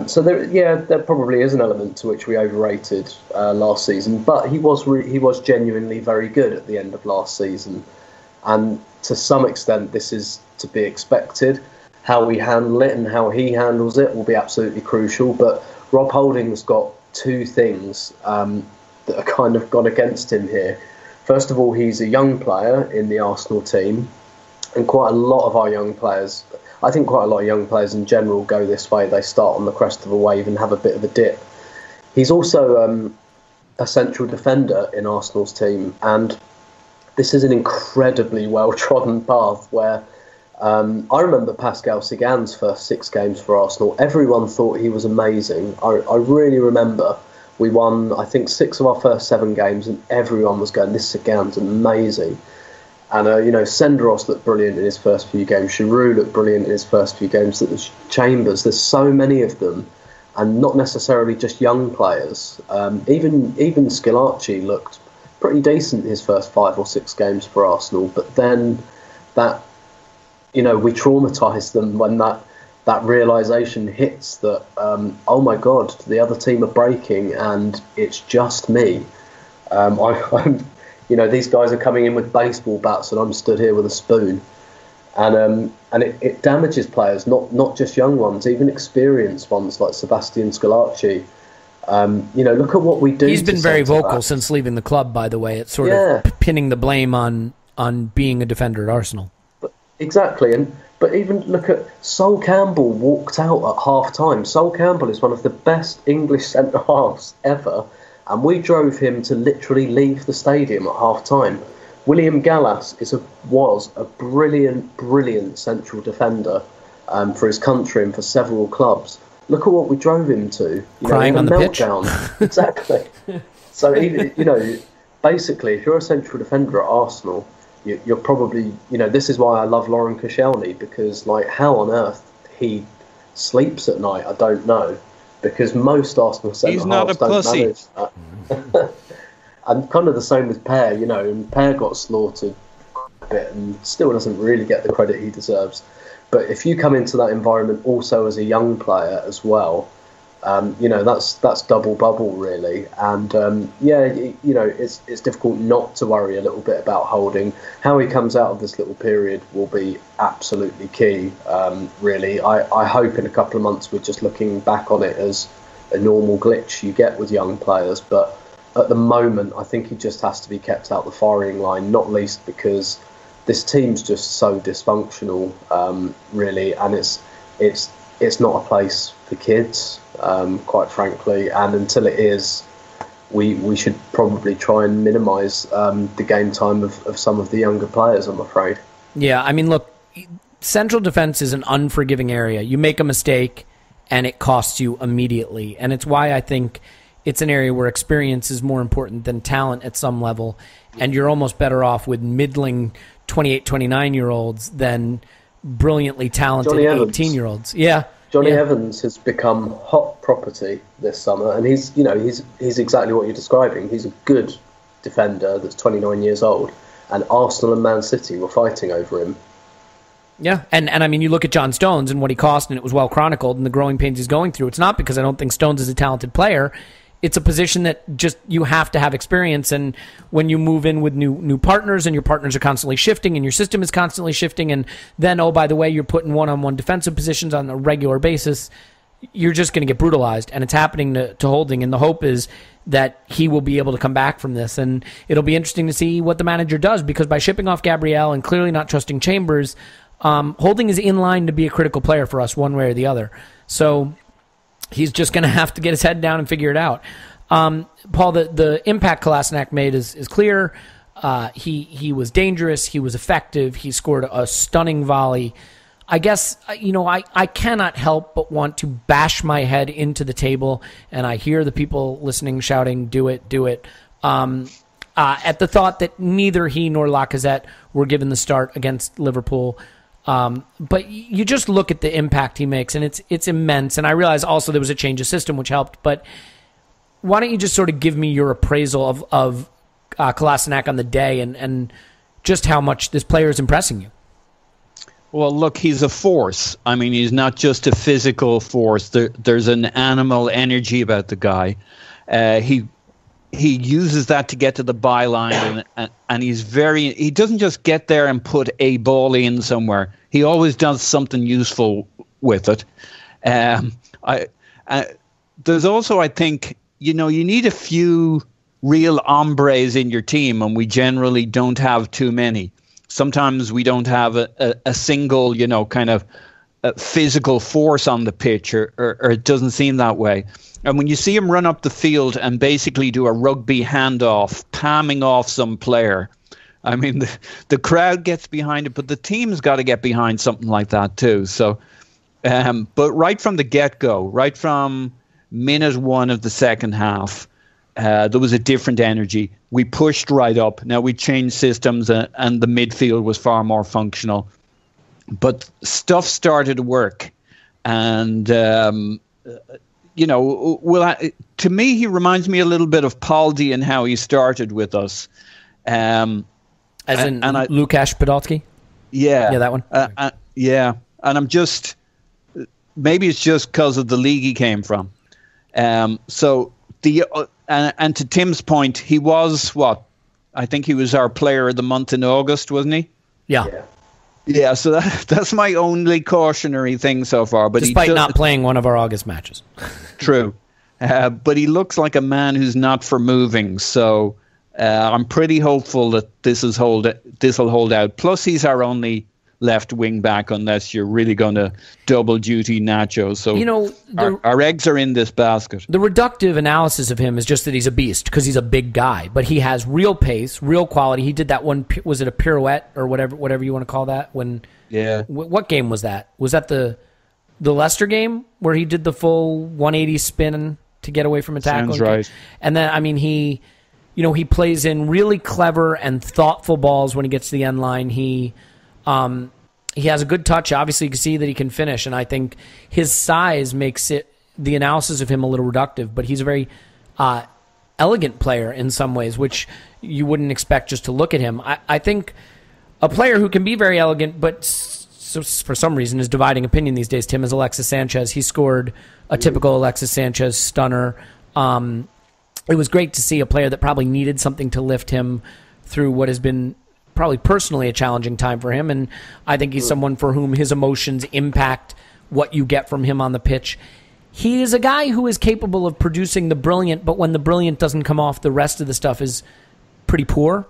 So there probably is an element to which we overrated last season, but he was genuinely very good at the end of last season, and to some extent this is to be expected. How we handle it and how he handles it will be absolutely crucial. But Rob Holding's got two things that are kind of gone against him here. First of all, he's a young player in the Arsenal team, and quite a lot of our young players, I think quite a lot of young players in general, go this way. They start on the crest of a wave and have a bit of a dip. He's also a central defender in Arsenal's team, and this is an incredibly well-trodden path where I remember Pascal Sigan's first 6 games for Arsenal. Everyone thought he was amazing. I really remember we won, I think, 6 of our first 7 games, and everyone was going, this Sigan's amazing. And, Senderos looked brilliant in his first few games. Giroud looked brilliant in his first few games. Chambers, there's so many of them, and not necessarily just young players. Even Skilacci looked pretty decent in his first 5 or 6 games for Arsenal. But then that, we traumatised them when that realisation hits that, oh my God, the other team are breaking and it's just me. These guys are coming in with baseball bats and I'm stood here with a spoon. And it damages players, not just young ones, even experienced ones like Sebastian Skilacci. Look at what we do. He's been very vocal since leaving the club, by the way. It's sort of pinning the blame on being a defender at Arsenal. Exactly. But even look at Sol Campbell walked out at half-time. Sol Campbell is one of the best English centre-halves ever, and we drove him to literally leave the stadium at half-time. William Gallas was a brilliant central defender for his country and for several clubs. Look at what we drove him to. Crying on the meltdown. Pitch. Exactly. So, basically, if you're a central defender at Arsenal, you're probably, this is why I love Lauren Koscielny, because, how on earth he sleeps at night, I don't know, because most Arsenal centre-halves don't manage that. And kind of the same with Per, and Per got slaughtered a bit and still doesn't really get the credit he deserves. But if you come into that environment also as a young player as well, That's double bubble really, and it's difficult not to worry a little bit about Holding. How he comes out of this little period will be absolutely key. Really, I hope in a couple of months we're just looking back on it as a normal glitch you get with young players, but at the moment I think he just has to be kept out the firing line, not least because this team's just so dysfunctional, really, and it's not a place for kids. Quite frankly, and until it is, we should probably try and minimise the game time of some of the younger players, I'm afraid. Yeah, I mean, look, central defence is an unforgiving area. You make a mistake and it costs you immediately, and it's why I think it's an area where experience is more important than talent at some level, and you're almost better off with middling 28, 29-year-olds than brilliantly talented 18-year-olds. Yeah. Johnny Evans has become hot property this summer, and he's exactly what you're describing. He's a good defender that's 29 years old, and Arsenal and Man City were fighting over him. Yeah, and I mean, you look at John Stones and what he cost, and it was well chronicled, and the growing pains he's going through. It's not because I don't think Stones is a talented player. It's a position that just you have to have experience, and when you move in with new partners, and your partners are constantly shifting, and your system is constantly shifting, and then, oh, by the way, you're putting one-on-one defensive positions on a regular basis, you're just going to get brutalized, and it's happening to Holding, and the hope is that he will be able to come back from this, and it'll be interesting to see what the manager does, because by shipping off Gabriel and clearly not trusting Chambers, Holding is in line to be a critical player for us one way or the other. So he's just going to have to get his head down and figure it out. Paul, the impact Kolašinac made is clear. He was dangerous. He was effective. He scored a stunning volley. I guess, I cannot help but want to bash my head into the table, and I hear the people listening shouting, do it, do it, at the thought that neither he nor Lacazette were given the start against Liverpool. But you just look at the impact he makes, and it's immense. And I realize also there was a change of system which helped. But why don't you just sort of give me your appraisal of Kolašinac on the day and just how much this player is impressing you? Well, look, he's a force. I mean, he's not just a physical force. There's an animal energy about the guy. He uses that to get to the byline, and he doesn't just get there and put a ball in somewhere. He always does something useful with it. There's also, I think, you need a few real hombres in your team, and we generally don't have too many. Sometimes we don't have a single, kind of physical force on the pitch, or it doesn't seem that way. And when you see him run up the field and basically do a rugby handoff, palming off some player, I mean, the crowd gets behind it, but the team's got to get behind something like that too. So, but right from the get-go, right from minute one of the second half, there was a different energy. We pushed right up. Now, we changed systems, and the midfield was far more functional. But stuff started to work. And, to me, he reminds me a little bit of Paldi and how he started with us. As in Lukasz Podolski? Yeah. Yeah, that one? Yeah. And I'm just... Maybe it's just because of the league he came from. And to Tim's point, he was I think he was our player of the month in August, wasn't he? Yeah, so that's my only cautionary thing so far. But despite not playing one of our August matches. True. But he looks like a man who's not for moving. So I'm pretty hopeful that this will hold out. Plus, he's our only left wing back, unless you're really going to double duty Nacho. So our eggs are in this basket. The reductive analysis of him is just that he's a beast because he's a big guy, but he has real pace, real quality. He did that one. Was it a pirouette or whatever you want to call that? What game was that? Was that the Leicester game where he did the full 180 spin to get away from a tackle? Sounds right. And then he plays in really clever and thoughtful balls when he gets to the end line. He has a good touch. Obviously, you can see that he can finish, and I think his size makes the analysis of him a little reductive, but he's a very elegant player in some ways, which you wouldn't expect just to look at him. I think a player who can be very elegant, but for some reason is dividing opinion these days, Tim, is Alexis Sanchez. He scored a typical Alexis Sanchez stunner. It was great to see a player that probably needed something to lift him through what has been probably personally a challenging time for him, and I think he's someone for whom his emotions impact what you get from him on the pitch. He is a guy who is capable of producing the brilliant, but when the brilliant doesn't come off, the rest of the stuff is pretty poor.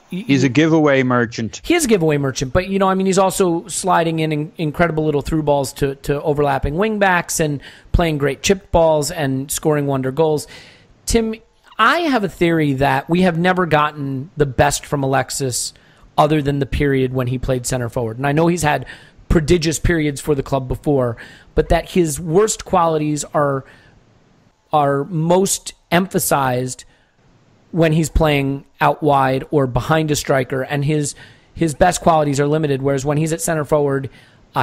He's a giveaway merchant. He is a giveaway merchant, but he's also sliding in incredible little through balls to overlapping wingbacks and playing great chip balls and scoring wonder goals. Tim, I have a theory that we have never gotten the best from Alexis other than the period when he played center forward. And I know he's had prodigious periods for the club before, but that his worst qualities are most emphasized when he's playing out wide or behind a striker, and his best qualities are limited, whereas when he's at center forward,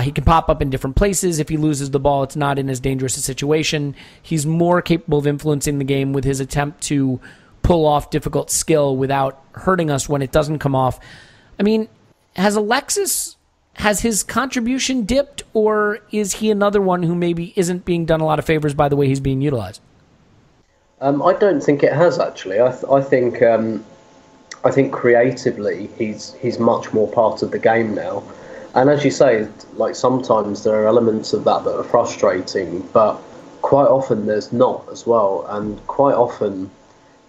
he can pop up in different places. If he loses the ball, it's not in as dangerous a situation. He's more capable of influencing the game with his attempt to pull off difficult skill without hurting us when it doesn't come off. I mean, has his contribution dipped, or is he another one who maybe isn't being done a lot of favors by the way he's being utilized? I don't think it has, actually. I think creatively he's much more part of the game now. And as you say, like, sometimes there are elements of that are frustrating, but quite often there's not as well. And quite often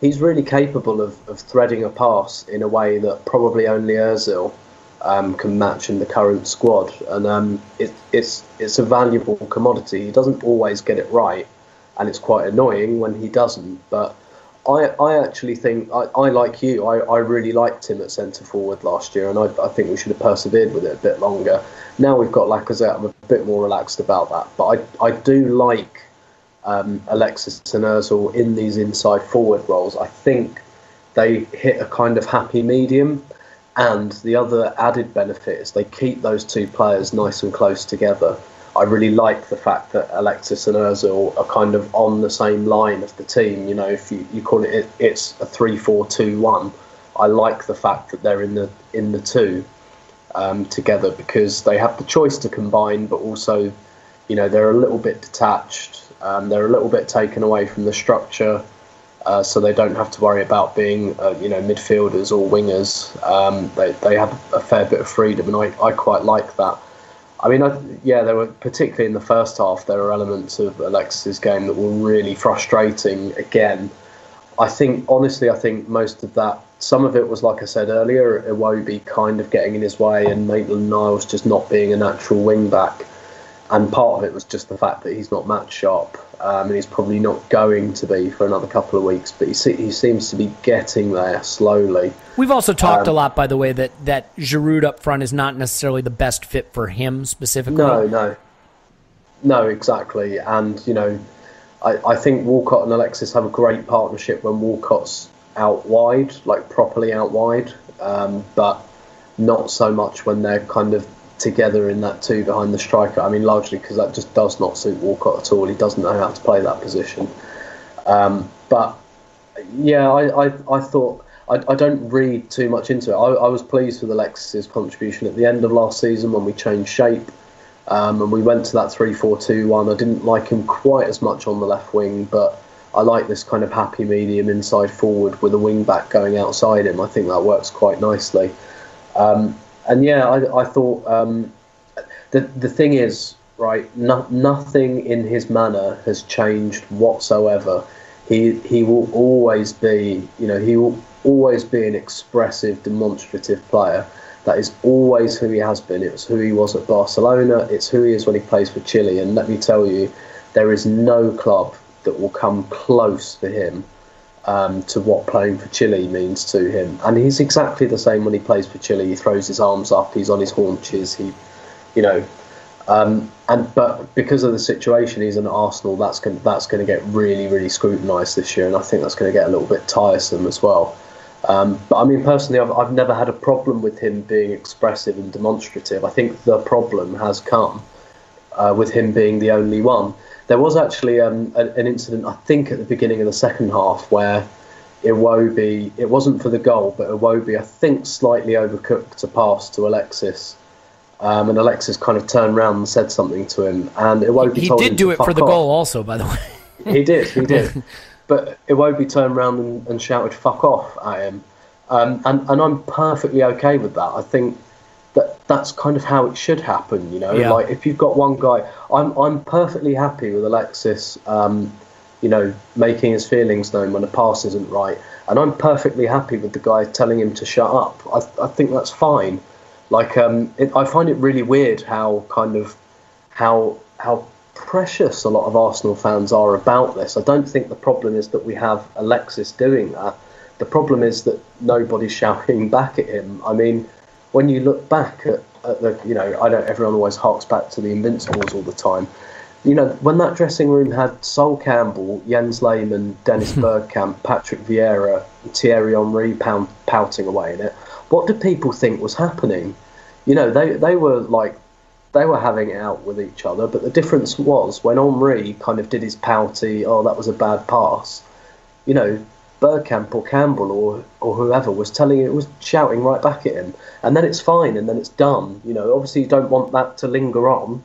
he's really capable of threading a pass in a way that probably only Ozil can match in the current squad. And it's a valuable commodity. He doesn't always get it right, and it's quite annoying when he doesn't. But I actually think, I like you, I really liked him at centre forward last year, and I think we should have persevered with it a bit longer. Now we've got Lacazette, I'm a bit more relaxed about that. But I do like Alexis and Ozil in these inside forward roles. I think they hit a kind of happy medium, and the other added benefit is they keep those two players nice and close together. I really like the fact that Alexis and Ozil are kind of on the same line of the team. If you call it's a 3-4-2-1. I like the fact that they're in the two together, because they have the choice to combine, but also, they're a little bit detached. They're a little bit taken away from the structure, so they don't have to worry about being midfielders or wingers. They have a fair bit of freedom, and I quite like that. I mean, there were, particularly in the first half, there were elements of Alexis' game that were really frustrating again. I think most of that, some of it was, like I said earlier, Iwobi kind of getting in his way and Maitland-Niles just not being a natural wing-back. And part of it was just the fact that he's not match sharp, and he's probably not going to be for another couple of weeks, but he seems to be getting there slowly. We've also talked a lot, by the way, that Giroud up front is not necessarily the best fit for him specifically. No, exactly. And, I think Walcott and Alexis have a great partnership when Walcott's out wide, like properly out wide, but not so much when they're kind of together in that two behind the striker. I mean, largely because that just does not suit Walcott at all. He doesn't know how to play that position. But yeah, I thought I don't read too much into it. I was pleased with Alexis's contribution at the end of last season when we changed shape, and we went to that 3-4-2-1. I didn't like him quite as much on the left wing, but I like this kind of happy medium inside forward with a wing back going outside him. I think that works quite nicely. And yeah, I thought the thing is, right, nothing in his manner has changed whatsoever. He will always be, an expressive, demonstrative player. That is always who he has been. It was who he was at Barcelona. It's who he is when he plays for Chile. And let me tell you, there is no club that will come close to him. To what playing for Chile means to him, and he's exactly the same when he plays for Chile. He throws his arms up, he's on his haunches, but because of the situation he's in Arsenal, that's going to get really, really scrutinised this year, and I think that's going to get a little bit tiresome as well. But I mean, personally, I've never had a problem with him being expressive and demonstrative. I think the problem has come with him being the only one. There was actually an incident, I think, at the beginning of the second half where Iwobi, it wasn't for the goal, but Iwobi, I think, slightly overcooked a pass to Alexis. and Alexis kind of turned around and said something to him, and Iwobi he told did him do to it for the fuck goal off. also, by the way. He did. But Iwobi turned around and shouted "fuck off" at him, and I'm perfectly okay with that. I think that's kind of how it should happen, you know. Yeah. Like if you've got one guy, I'm perfectly happy with Alexis, you know, making his feelings known when a pass isn't right, and I'm perfectly happy with the guy telling him to shut up. I think that's fine. Like I find it really weird how precious a lot of Arsenal fans are about this. I don't think the problem is that we have Alexis doing that. The problem is that nobody's shouting back at him. I mean, when you look back at the, you know, everyone always harks back to the Invincibles all the time. You know, when that dressing room had Sol Campbell, Jens Lehmann, Dennis Bergkamp, Patrick Vieira, Thierry Henry pouting away in it, what did people think was happening? You know, they were having it out with each other, but the difference was when Henry kind of did his pouty, oh, that was a bad pass, you know, Bergkamp or Campbell or whoever was shouting right back at him, and then it's fine, and then it's done. You know, obviously you don't want that to linger on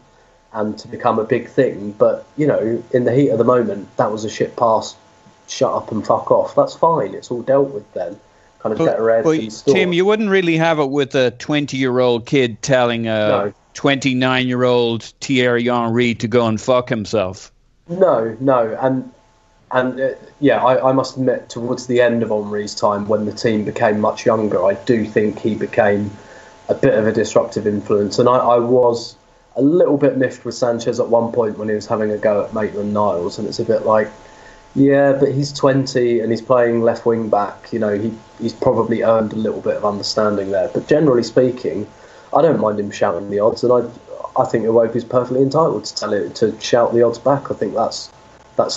and to become a big thing, but, you know, in the heat of the moment, that was a shit pass, shut up and fuck off. That's fine, it's all dealt with then. Kind of better heads in store. Tim, you wouldn't really have it with a 20-year-old kid telling a 29-year-old Thierry Henry to go and fuck himself. No, and yeah, I must admit, towards the end of Henry's time, when the team became much younger, I do think he became a bit of a disruptive influence, and I was a little bit miffed with Sanchez at one point when he was having a go at Maitland-Niles, and it's a bit like, yeah, but he's 20 and he's playing left wing back. You know, he's probably earned a little bit of understanding there. But generally speaking, I don't mind him shouting the odds, and I think Iwobi's perfectly entitled to shout the odds back. I think that's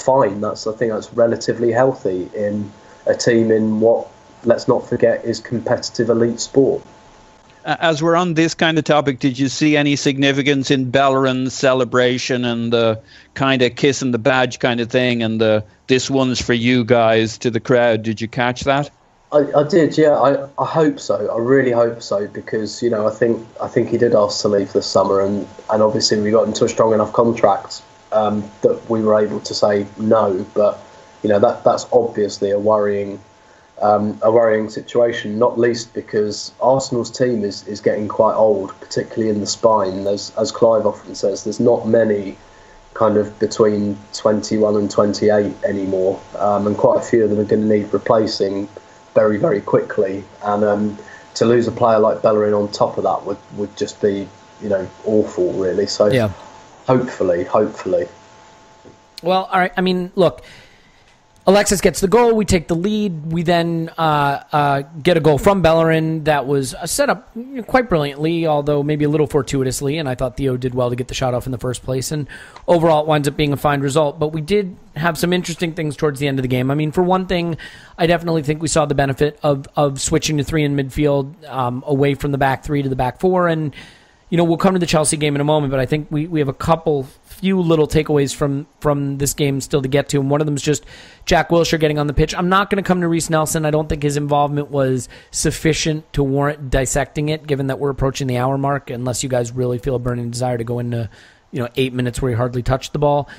fine. I think that's relatively healthy in a team in what, let's not forget, is competitive elite sport. As we're on this kind of topic, did you see any significance in Bellerin's celebration and the kind of kissing the badge kind of thing and the "this one's for you guys" to the crowd? Did you catch that? I did, yeah. I hope so. I really hope so, because, you know, I think he did ask to leave this summer, and obviously we got into a strong enough contract that we were able to say no. But, you know, that's obviously a worrying situation, not least because Arsenal's team is getting quite old, particularly in the spine. As Clive often says, there's not many kind of between 21 and 28 anymore, and quite a few of them are going to need replacing very, very quickly. And to lose a player like Bellerin on top of that would just be, you know, awful, really. So yeah. Hopefully. Well, all right. I mean, look, Alexis gets the goal. We take the lead. We then get a goal from Bellerin that was set up quite brilliantly, although maybe a little fortuitously, and I thought Theo did well to get the shot off in the first place, and overall it winds up being a fine result. But we did have some interesting things towards the end of the game. I mean, for one thing, I definitely think we saw the benefit of switching to three in midfield, away from the back three to the back four, and, you know, we'll come to the Chelsea game in a moment, but I think we have a few little takeaways from this game still to get to, and one of them is just Jack Wilshere getting on the pitch. I'm not going to come to Reece Nelson. I don't think his involvement was sufficient to warrant dissecting it, given that we're approaching the hour mark, unless you guys really feel a burning desire to go into, 8 minutes where he hardly touched the ball.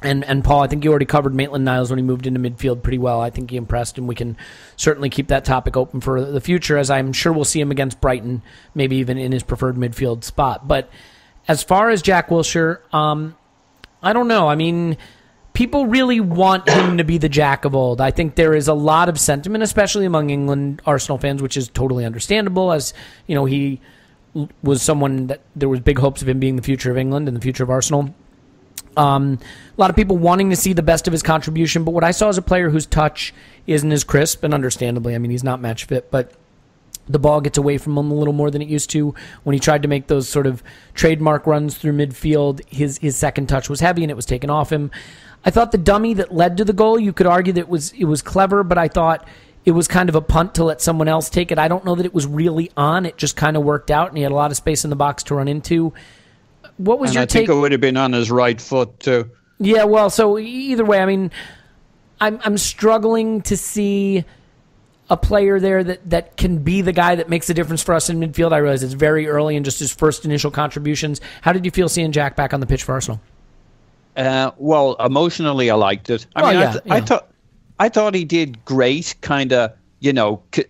And Paul, I think you already covered Maitland-Niles when he moved into midfield pretty well. I think he impressed, and we can certainly keep that topic open for the future, as I'm sure we'll see him against Brighton, maybe even in his preferred midfield spot. But as far as Jack Wilshere, I don't know. I mean, people really want him to be the Jack of old. I think there is a lot of sentiment, especially among England Arsenal fans, which is totally understandable, as, he was someone that there was big hopes of him being the future of England and the future of Arsenal. A lot of people wanting to see the best of his contribution, but what I saw as a player whose touch isn't as crisp, and understandably, I mean, he's not match fit, but the ball gets away from him a little more than it used to. When he tried to make those sort of trademark runs through midfield, his second touch was heavy and it was taken off him. I thought the dummy that led to the goal, you could argue that it was clever, but I thought it was kind of a punt to let someone else take it. I don't know that it was really on. It just kind of worked out, and he had a lot of space in the box to run into. What was your take? I think it would have been on his right foot too. Yeah, well, so either way, I mean, I'm struggling to see a player there that can be the guy that makes a difference for us in midfield? I realize it's very early in just his first initial contributions. How did you feel seeing Jack back on the pitch for Arsenal? Well, emotionally, I liked it. I thought he did great, kind of,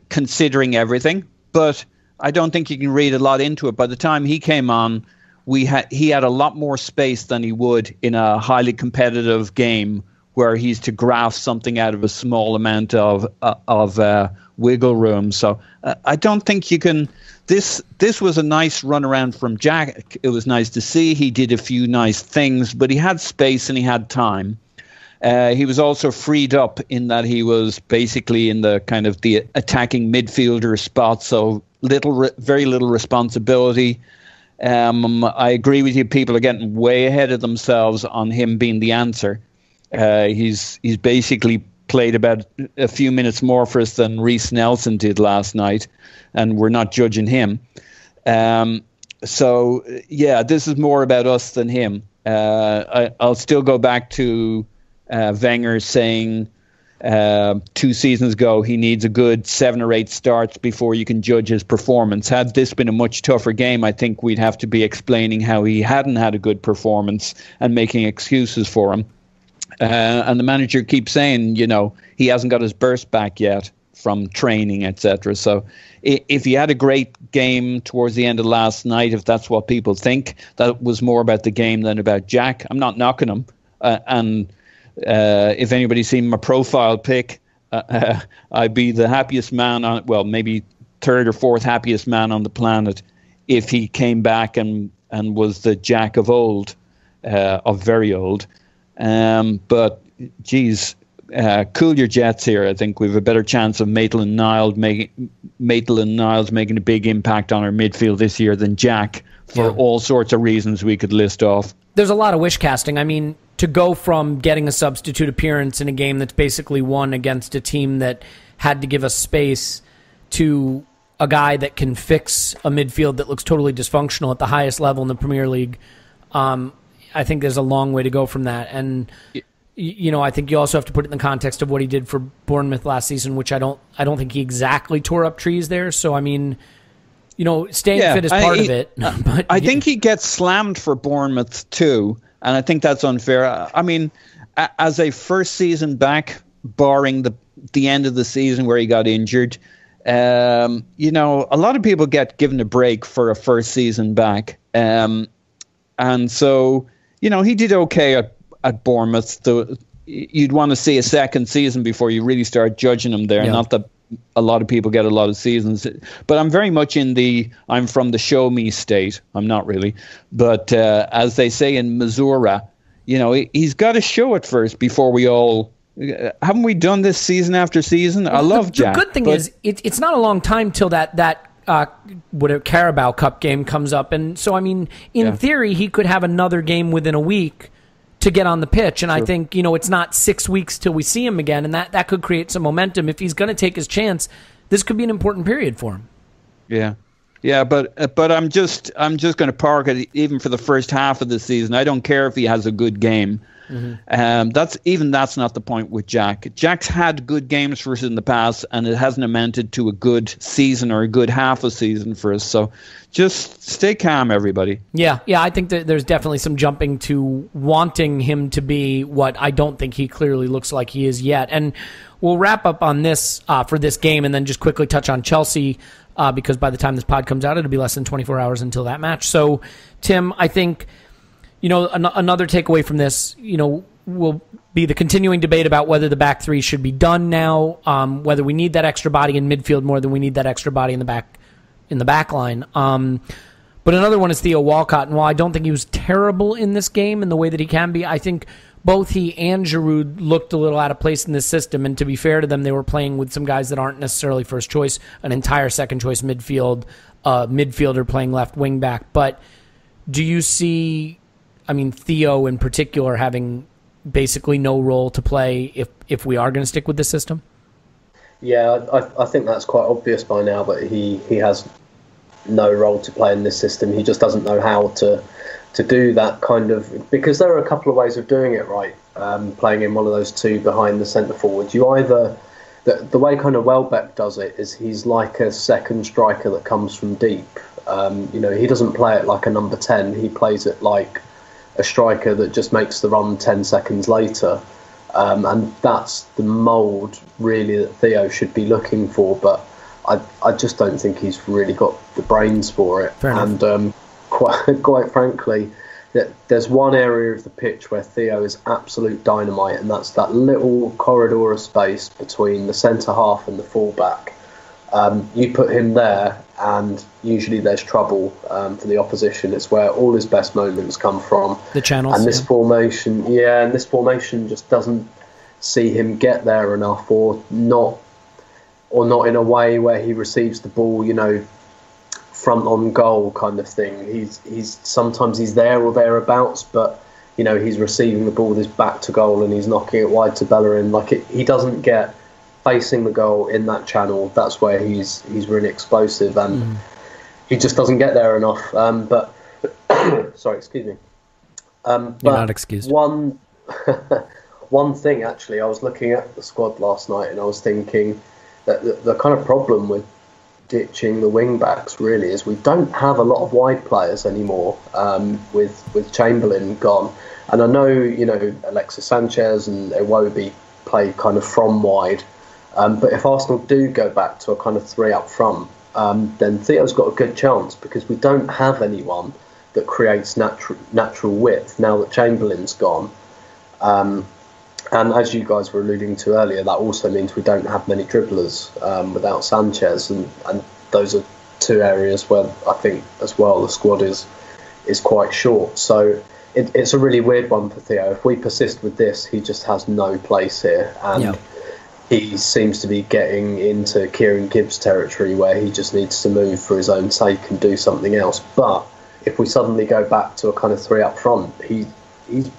considering everything. But I don't think you can read a lot into it. By the time he came on, he had a lot more space than he would in a highly competitive game where he's to graft something out of a small amount of wiggle room. So I don't think you can. This was a nice runaround from Jack. It was nice to see. He did a few nice things, but he had space and he had time. He was also freed up in that he was basically in the kind of the attacking midfielder spot, so very little responsibility. I agree with you. People are getting way ahead of themselves on him being the answer. He's basically played about a few minutes more for us than Reece Nelson did last night, and we're not judging him. So yeah, this is more about us than him. I'll still go back to Wenger saying 2 seasons ago he needs a good 7 or 8 starts before you can judge his performance. Had this been a much tougher game, I think we'd have to be explaining how he hadn't had a good performance and making excuses for him. And the manager keeps saying, he hasn't got his burst back yet from training, etc. So if he had a great game towards the end of last night, if that's what people think, that was more about the game than about Jack. I'm not knocking him. And if anybody's seen my profile pic, I'd be the happiest man maybe 3rd or 4th happiest man on the planet if he came back and was the Jack of old, of very old. But geez, cool your jets here. I think we have a better chance of Maitland-Niles making a big impact on our midfield this year than Jack for all sorts of reasons we could list off. There's a lot of wish casting. I mean, to go from getting a substitute appearance in a game that's basically won against a team that had to give us space to a guy that can fix a midfield that looks totally dysfunctional at the highest level in the Premier League, I think there's a long way to go from that. And I think you also have to put it in the context of what he did for Bournemouth last season, which I don't think he exactly tore up trees there. So I mean, staying fit is part of it. But I think he gets slammed for Bournemouth too, and I think that's unfair. I mean, as a first season back, barring the end of the season where he got injured, a lot of people get given a break for a first season back, and so he did okay at Bournemouth. You'd want to see a second season before you really start judging him there. Yeah. Not that a lot of people get a lot of seasons, but I'm very much in I'm from the show me state. I'm not really, but as they say in Missouri, he's got to show it first before we all. Haven't we done this season after season? I love Jack. The good thing is it's not a long time till that Carabao Cup game comes up, and so I mean, in theory, he could have another game within a week to get on the pitch, and I think it's not 6 weeks till we see him again, and that could create some momentum. If he's going to take his chance, this could be an important period for him. Yeah, but I'm just going to park it even for the first half of the season. I don't care if he has a good game. Mm-hmm. That's not the point with Jack. Jack's had good games for us in the past, and it hasn't amounted to a good season or a good half a season for us. So just stay calm, everybody. Yeah, I think that there's definitely some jumping to wanting him to be what I don't think he clearly looks like he is yet. And we'll wrap up on this for this game, and then just quickly touch on Chelsea, because by the time this pod comes out, it'll be less than 24 hours until that match. So, Tim, I think another takeaway from this, will be the continuing debate about whether the back three should be done now, whether we need that extra body in midfield more than we need that extra body in the back line. But another one is Theo Walcott, and while I don't think he was terrible in this game in the way that he can be, I think both he and Giroud looked a little out of place in this system, and to be fair to them, they were playing with some guys that aren't necessarily first choice, an entire second choice midfielder playing left wing back. But do you see, Theo in particular having basically no role to play if we are going to stick with this system? Yeah, I think that's quite obvious by now that he has no role to play in this system. He just doesn't know how to do that kind of, because there are a couple of ways of doing it right. Playing in one of those two behind the centre forwards, you either the way kind of Welbeck does it is he's like a second striker that comes from deep. He doesn't play it like a number 10. He plays it like a striker that just makes the run 10 seconds later. And that's the mould, really, that Theo should be looking for. But I just don't think he's really got the brains for it. Fair enough. And quite frankly, there's one area of the pitch where Theo is absolute dynamite, and that's that little corridor of space between the centre-half and the full-back. You put him there, and usually there's trouble for the opposition. It's where all his best moments come from. The channels. And this formation just doesn't see him get there enough, or not in a way where he receives the ball, front on goal kind of thing. He's sometimes he's there or thereabouts, but he's receiving the ball with his back to goal and he's knocking it wide to Bellerin. He doesn't get facing the goal in that channel. That's where he's really explosive, and he just doesn't get there enough. But sorry, excuse me. You're not excused. One thing, actually, I was looking at the squad last night and I was thinking that the kind of problem with ditching the wing backs really is we don't have a lot of wide players anymore, with Chamberlain gone. And I know Alexis Sanchez and Iwobi play kind of from wide, but if Arsenal do go back to a kind of three up front, then Theo's got a good chance, because we don't have anyone that creates natural width now that Chamberlain's gone. And as you guys were alluding to earlier, that also means we don't have many dribblers without Sanchez, and those are two areas where I think as well the squad is quite short. So it's a really weird one for Theo. If we persist with this, he just has no place here, and he seems to be getting into Kieran Gibbs territory where he just needs to move for his own sake and do something else. But if we suddenly go back to a kind of three up front, he's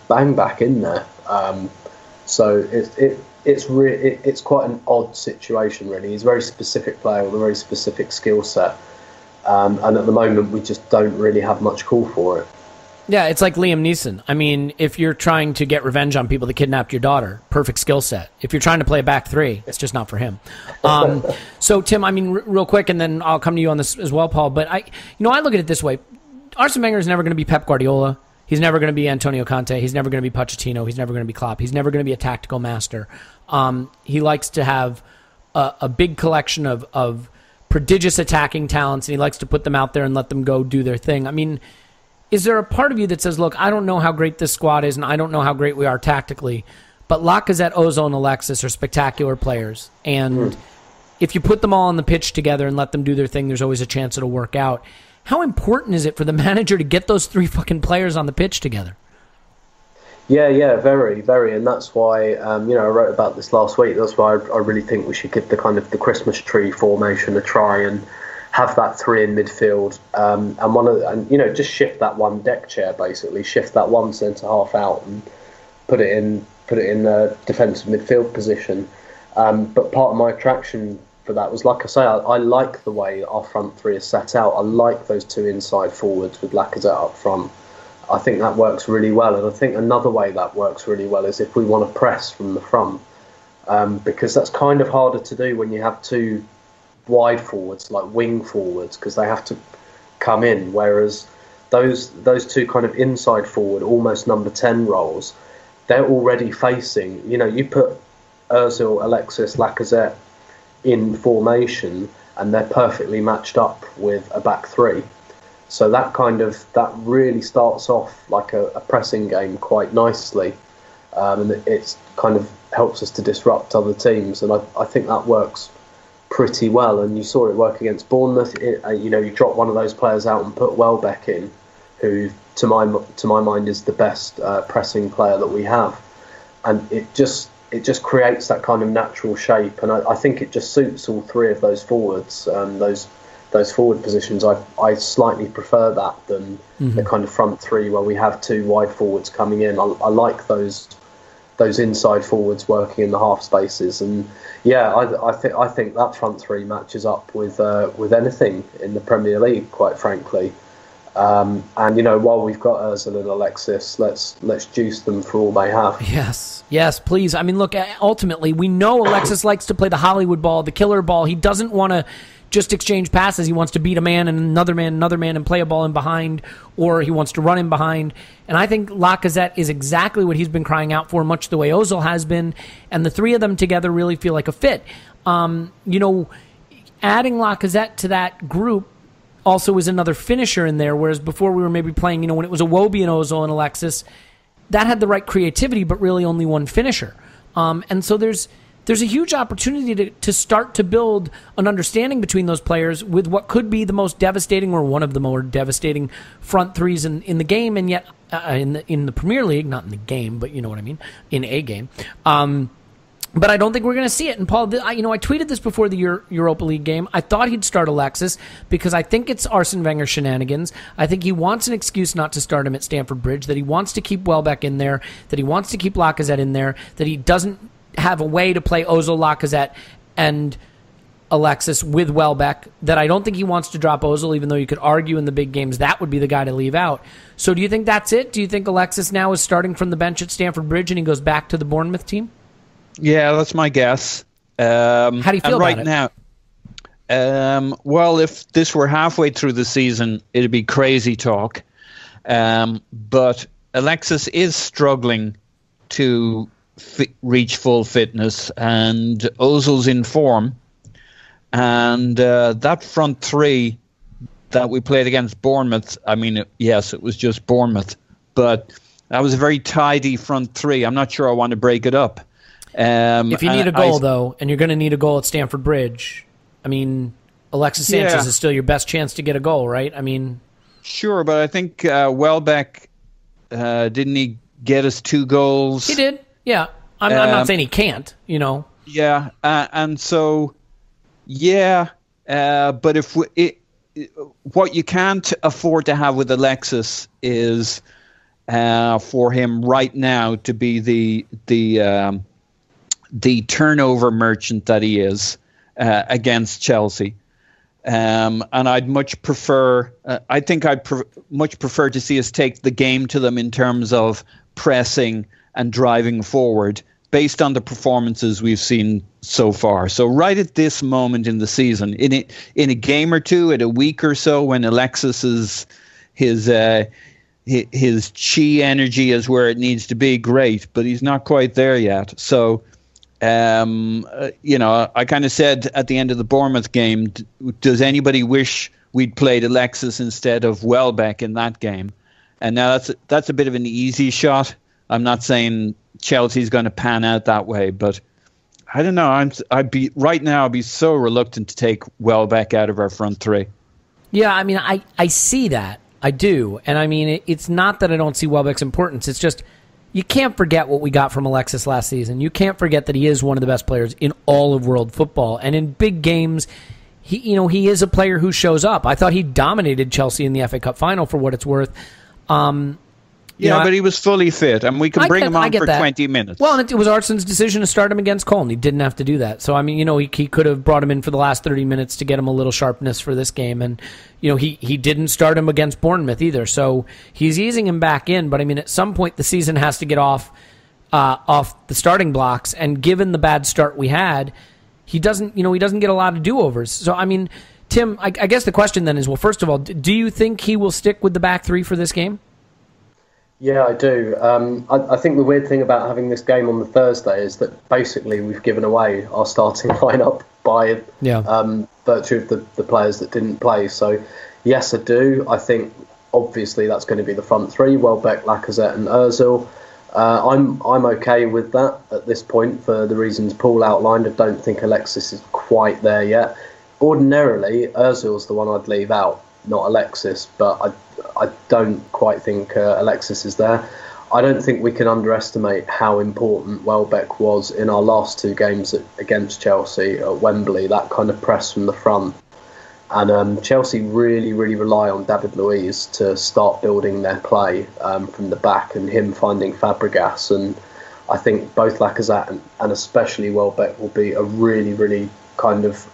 bang back in there. So it's quite an odd situation, really. He's a very specific player with a very specific skill set, and at the moment we just don't really have much call for it. Yeah, it's like Liam Neeson. I mean, if you're trying to get revenge on people that kidnapped your daughter, perfect skill set. If you're trying to play a back three, it's just not for him. So Tim, I mean, real quick, and then I'll come to you on this as well, Paul. But I look at it this way: Arsene Wenger is never going to be Pep Guardiola. He's never going to be Antonio Conte. He's never going to be Pochettino. He's never going to be Klopp. He's never going to be a tactical master. He likes to have a big collection of prodigious attacking talents, and he likes to put them out there and let them go do their thing. I mean, is there a part of you that says, look, I don't know how great this squad is, and I don't know how great we are tactically, but Lacazette, Ozil, and Alexis are spectacular players, and if you put them all on the pitch together and let them do their thing, there's always a chance it'll work out. How important is it for the manager to get those three fucking players on the pitch together? Yeah, very, very, and that's why I wrote about this last week. That's why I really think we should give the kind of the Christmas tree formation a try and have that three in midfield, and just shift that one deck chair, basically shift that one centre half out and put it in a defensive midfield position. But part of my attraction for that was, like I say, I like the way our front three is set out. I like those two inside forwards with Lacazette up front. I think that works really well, and I think another way that works really well is if we want to press from the front, because that's kind of harder to do when you have two wide forwards, like wing forwards, because they have to come in, whereas those two kind of inside forward, almost number 10 roles, they're already facing, you put Ozil, Alexis, Lacazette in formation and they're perfectly matched up with a back three. So that really starts off like a pressing game quite nicely, and it's kind of helps us to disrupt other teams, and I think that works pretty well. And you saw it work against Bournemouth. You drop one of those players out and put Welbeck in, who to my mind is the best pressing player that we have, and it just creates that kind of natural shape, and I think it just suits all three of those forwards. Those forward positions, I slightly prefer that than the kind of front three where we have two wide forwards coming in. I like those inside forwards working in the half spaces, and I think that front three matches up with anything in the Premier League, quite frankly. And while we've got Ozil and Alexis, let's juice them for all they have. Yes, please. I mean, look, ultimately, we know Alexis likes to play the Hollywood ball, the killer ball. He doesn't want to just exchange passes. He wants to beat a man and another man, and play a ball in behind, or he wants to run in behind. And I think Lacazette is exactly what he's been crying out for, much the way Ozil has been. And the three of them together really feel like a fit. Adding Lacazette to that group also is another finisher in there, whereas before we were maybe playing, when it was Iwobi and Ozil and Alexis, that had the right creativity, but really only one finisher. And so there's a huge opportunity to start to build an understanding between those players with what could be the most devastating, or one of the more devastating front threes in the game, and yet in the Premier League, not in the game, but you know what I mean, in a game. But I don't think we're going to see it. And Paul, I tweeted this before the Europa League game. I thought he'd start Alexis because I think it's Arsene Wenger shenanigans. I think he wants an excuse not to start him at Stamford Bridge, that he wants to keep Welbeck in there, that he wants to keep Lacazette in there, that he doesn't have a way to play Ozil, Lacazette, and Alexis with Welbeck, that I don't think he wants to drop Ozil, even though you could argue in the big games that would be the guy to leave out. So do you think that's it? Do you think Alexis now is starting from the bench at Stamford Bridge and he goes back to the Bournemouth team? Yeah, that's my guess. How do you feel about it? Right now, well, if this were halfway through the season, it'd be crazy talk. But Alexis is struggling to reach full fitness, and Ozil's in form. And that front three that we played against Bournemouth, I mean, yes, it was just Bournemouth, but that was a very tidy front three. I'm not sure I want to break it up. If you need a goal, though, and you're going to need a goal at Stamford Bridge, I mean, Alexis Sanchez is still your best chance to get a goal, right? I mean, sure, but I think Welbeck, didn't he get us 2 goals? He did, yeah. I'm not saying he can't, Yeah, and so, but what you can't afford to have with Alexis is for him right now to be the turnover merchant that he is against Chelsea. And I'd much prefer, much prefer to see us take the game to them in terms of pressing and driving forward based on the performances we've seen so far. So right at this moment in the season, in a game or two, in a week or so, when Alexis his chi energy is where it needs to be, great, but he's not quite there yet. So, I kind of said at the end of the Bournemouth game, does anybody wish we'd played Alexis instead of Welbeck in that game? And now that's a bit of an easy shot. I'm not saying Chelsea's going to pan out that way, but I don't know. I'd be so reluctant to take Welbeck out of our front three. Yeah, I mean, I see that. I do. And I mean, it's not that I don't see Welbeck's importance. It's just, you can't forget what we got from Alexis last season. You can't forget that he is one of the best players in all of world football. And in big games, he is a player who shows up. I thought he dominated Chelsea in the FA Cup final, for what it's worth. But he was fully fit, and we can bring him on for 20 minutes. Well, and it was Arsenal's decision to start him against Cologne. He didn't have to do that. So, I mean, he could have brought him in for the last 30 minutes to get him a little sharpness for this game. And, he didn't start him against Bournemouth either. So he's easing him back in. But, I mean, at some point the season has to get off the starting blocks. And given the bad start we had, he doesn't get a lot of do-overs. So, I mean, Tim, I guess the question then is, well, first of all, do you think he will stick with the back three for this game? Yeah, I do. I think the weird thing about having this game on the Thursday is that basically we've given away our starting lineup by virtue of the players that didn't play. So, yes, I do. I think obviously that's going to be the front three: Welbeck, Lacazette, and Ozil. I'm okay with that at this point for the reasons Paul outlined. I don't think Alexis is quite there yet. Ordinarily, Ozil's the one I'd leave out, not Alexis, but I don't quite think Alexis is there. I don't think we can underestimate how important Welbeck was in our last 2 games against Chelsea at Wembley, that kind of press from the front. And Chelsea really, really rely on David Luiz to start building their play from the back, and him finding Fabregas. And I think both Lacazette and especially Welbeck will be a really, really kind of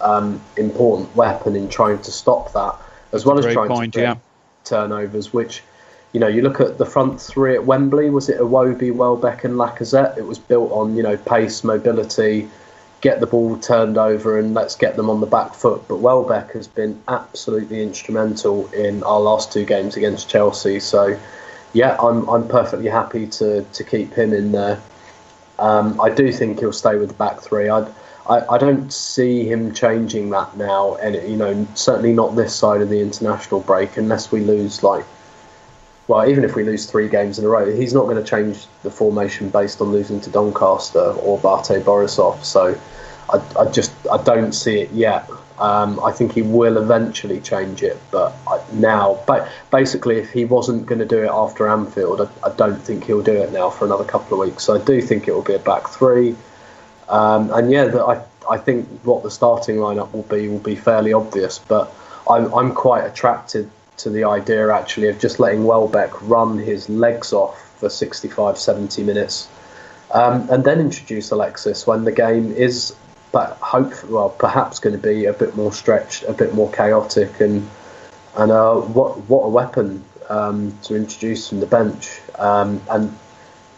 important weapon in trying to stop that, as well as trying to turnovers, which, you know, you look at the front three at Wembley, was it Iwobi, Welbeck and Lacazette? It was built on, you know, pace, mobility, get the ball turned over and let's get them on the back foot. But Welbeck has been absolutely instrumental in our last 2 games against Chelsea. So, yeah, I'm perfectly happy to keep him in there. I do think he'll stay with the back three. I don't see him changing that now, and you know, certainly not this side of the international break, unless we lose even if we lose 3 games in a row, he's not going to change the formation based on losing to Doncaster or Bate Borisov. So I don't see it yet. I think he will eventually change it, but basically, if he wasn't going to do it after Anfield, I don't think he'll do it now for another couple of weeks. So I do think it will be a back three, and yeah, I think what the starting lineup will be fairly obvious. But I'm quite attracted to the idea actually of just letting Welbeck run his legs off for 65, 70 minutes, and then introduce Alexis when the game is. But perhaps going to be a bit more stretched, a bit more chaotic, and what a weapon to introduce from the bench. And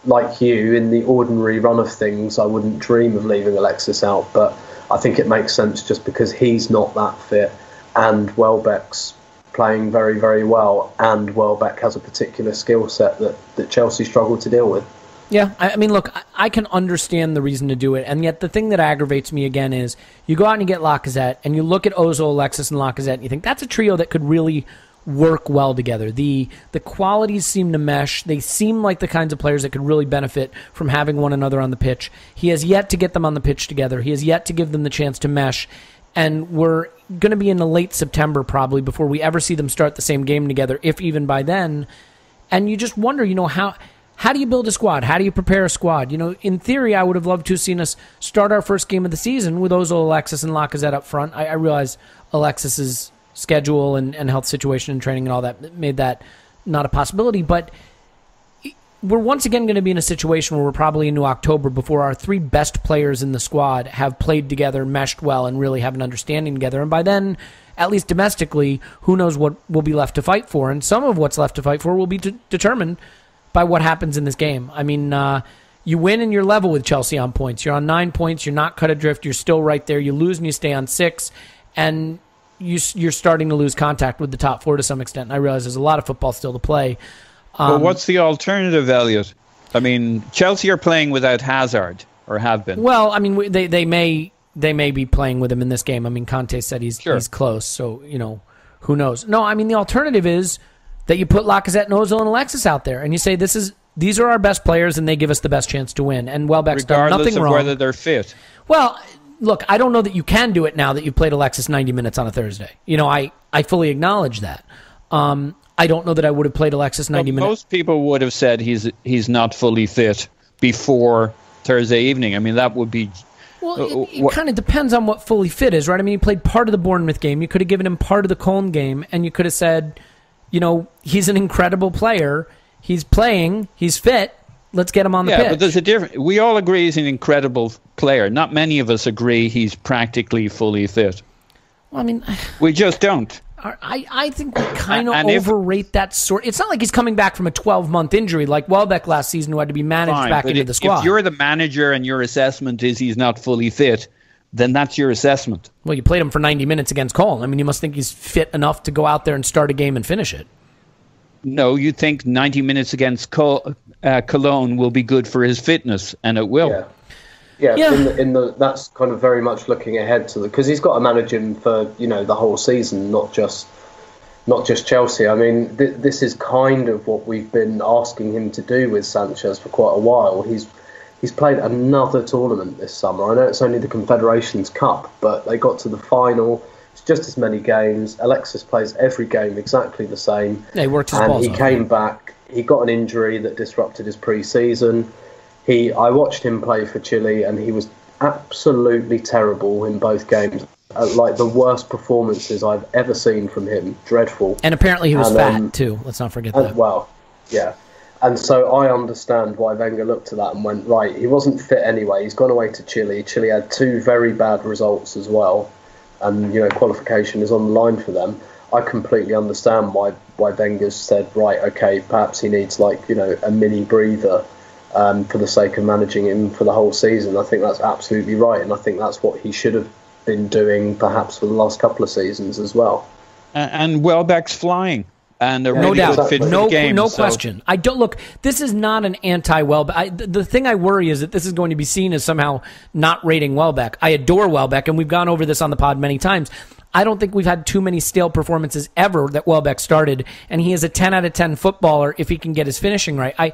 like you, in the ordinary run of things, I wouldn't dream of leaving Alexis out. But I think it makes sense just because he's not that fit, and Welbeck's playing very, very well, and Welbeck has a particular skill set that Chelsea struggle to deal with. Yeah, I mean, look, I can understand the reason to do it, and yet the thing that aggravates me again is you go out and you get Lacazette, and you look at Ozil, Alexis, and Lacazette, and you think that's a trio that could really work well together. The qualities seem to mesh. They seem like the kinds of players that could really benefit from having one another on the pitch. He has yet to get them on the pitch together. He has yet to give them the chance to mesh, and we're going to be in the late September probably before we ever see them start the same game together, if even by then. And you just wonder, you know, how do you build a squad? How do you prepare a squad? You know, in theory, I would have loved to have seen us start our first game of the season with Ozil, Alexis, and Lacazette up front. I realize Alexis's schedule and health situation and training and all that made that not a possibility, but we're once again going to be in a situation where we're probably into October before our 3 best players in the squad have played together, meshed well, and really have an understanding together. And by then, at least domestically, who knows what will be left to fight for. And some of what's left to fight for will be determined by what happens in this game. I mean, you win and you're level with Chelsea on points. You're on 9 points. You're not cut adrift. You're still right there. You lose and you stay on 6. And you're starting to lose contact with the top 4 to some extent. And I realize there's a lot of football still to play. Well, what's the alternative, Elliot? I mean, Chelsea are playing without Hazard, or have been. Well, I mean, they may be playing with him in this game. I mean, Conte said he's close, so, you know, who knows? No, I mean, the alternative is that you put Lacazette and Ozil and Alexis out there, and you say these are our best players, and they give us the best chance to win. And Welbeck's done nothing wrong. Regardless of whether they're fit. Well, look, I don't know that you can do it now that you've played Alexis 90 minutes on a Thursday. You know, I fully acknowledge that. I don't know that I would have played Alexis 90 minutes. Most people would have said he's not fully fit before Thursday evening. I mean, that would be... Well, it kind of depends on what fully fit is, right? I mean, he played part of the Bournemouth game. You could have given him part of the Cologne game, and you could have said, you know, he's an incredible player. He's playing. He's fit. Let's get him on the pitch. Yeah, but there's a difference. We all agree he's an incredible player. Not many of us agree he's practically fully fit. Well, I mean... We just don't. I think we kind of overrate that sort. It's not like he's coming back from a 12-month injury like Welbeck last season, who had to be managed back into the squad. If you're the manager and your assessment is he's not fully fit, then that's your assessment. Well, you played him for 90 minutes against Cologne. I mean, you must think he's fit enough to go out there and start a game and finish it. No, you think 90 minutes against Cologne will be good for his fitness, and it will. Yeah. That's kind of very much looking ahead to because he's got to manage him for, you know, the whole season, not just Chelsea. I mean, this is kind of what we've been asking him to do with Sanchez for quite a while. He's played another tournament this summer. I know it's only the Confederations Cup, but they got to the final. It's just as many games. Alexis plays every game exactly the same. Yeah, he worked his balls off. He came back. He got an injury that disrupted his pre-season. I watched him play for Chile, and he was absolutely terrible in both games. Like the worst performances I've ever seen from him. Dreadful. And apparently he was fat too. Let's not forget that. Well, yeah. And so I understand why Wenger looked at that and went, right, he wasn't fit anyway. He's gone away to Chile. Chile had 2 very bad results as well. And, you know, qualification is on the line for them. I completely understand why Wenger's said, right, okay, perhaps he needs a mini breather for the sake of managing him for the whole season. I think that's absolutely right, and I think that's what he should have been doing perhaps for the last couple of seasons as well. And Welbeck's flying. And no doubt, no question. I don't look. This is not an anti-Welbeck. The thing I worry is that this is going to be seen as somehow not rating Welbeck. I adore Welbeck, and we've gone over this on the pod many times. I don't think we've had too many stale performances ever that Welbeck started, and he is a 10 out of 10 footballer if he can get his finishing right. I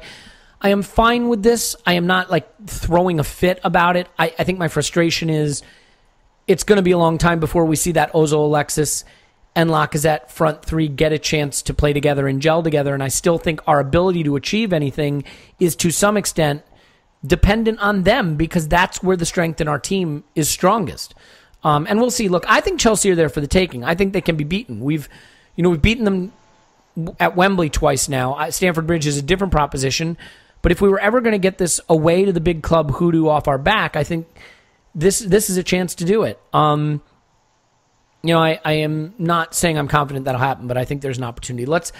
am fine with this. I am not throwing a fit about it. I think my frustration is it's going to be a long time before we see that Ozil, Alexis, and Lacazette front three get a chance to play together and gel together. And I still think our ability to achieve anything is to some extent dependent on them, because that's where the strength in our team is strongest. And we'll see. Look, I think Chelsea are there for the taking. I think they can be beaten. We've beaten them at Wembley twice now. Stamford Bridge is a different proposition. But if we were ever going to get this away to the big club hoodoo off our back, I think this is a chance to do it. I am not saying I'm confident that'll happen, but I think there's an opportunity. Let's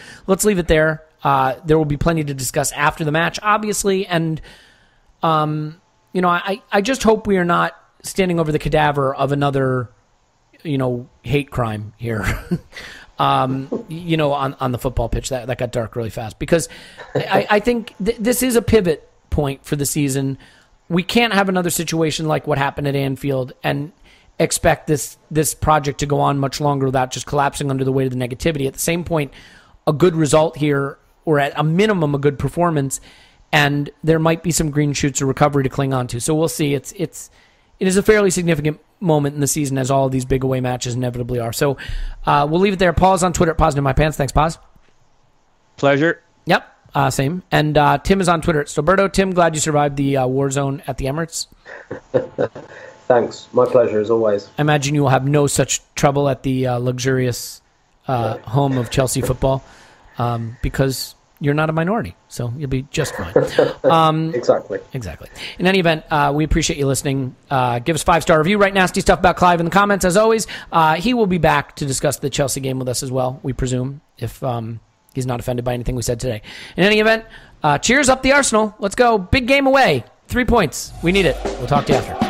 leave it there. There will be plenty to discuss after the match, obviously, and I just hope we are not standing over the cadaver of another, hate crime here. On the football pitch. That got dark really fast, because I think this is a pivot point for the season. We can't have another situation like what happened at Anfield and expect this project to go on much longer without just collapsing under the weight of the negativity. At the same point, a good result here, or at a minimum a good performance, and there might be some green shoots of recovery to cling on to. So we'll see. It is a fairly significant moment in the season, as all of these big away matches inevitably are. So we'll leave it there. Paul's on Twitter at Positive My Pants. Thanks, Paz. Pleasure. Yep, same. And Tim is on Twitter at Stoberto. Tim, glad you survived the war zone at the Emirates. Thanks. My pleasure, as always. I imagine you will have no such trouble at the luxurious home of Chelsea football, because you're not a minority, so you'll be just fine. Exactly. In any event, we appreciate you listening. Give us a 5-star review. Write nasty stuff about Clive in the comments, as always. He will be back to discuss the Chelsea game with us as well, we presume, if he's not offended by anything we said today. In any event, cheers up the Arsenal. Let's go. Big game away. 3 points. We need it. We'll talk to you after.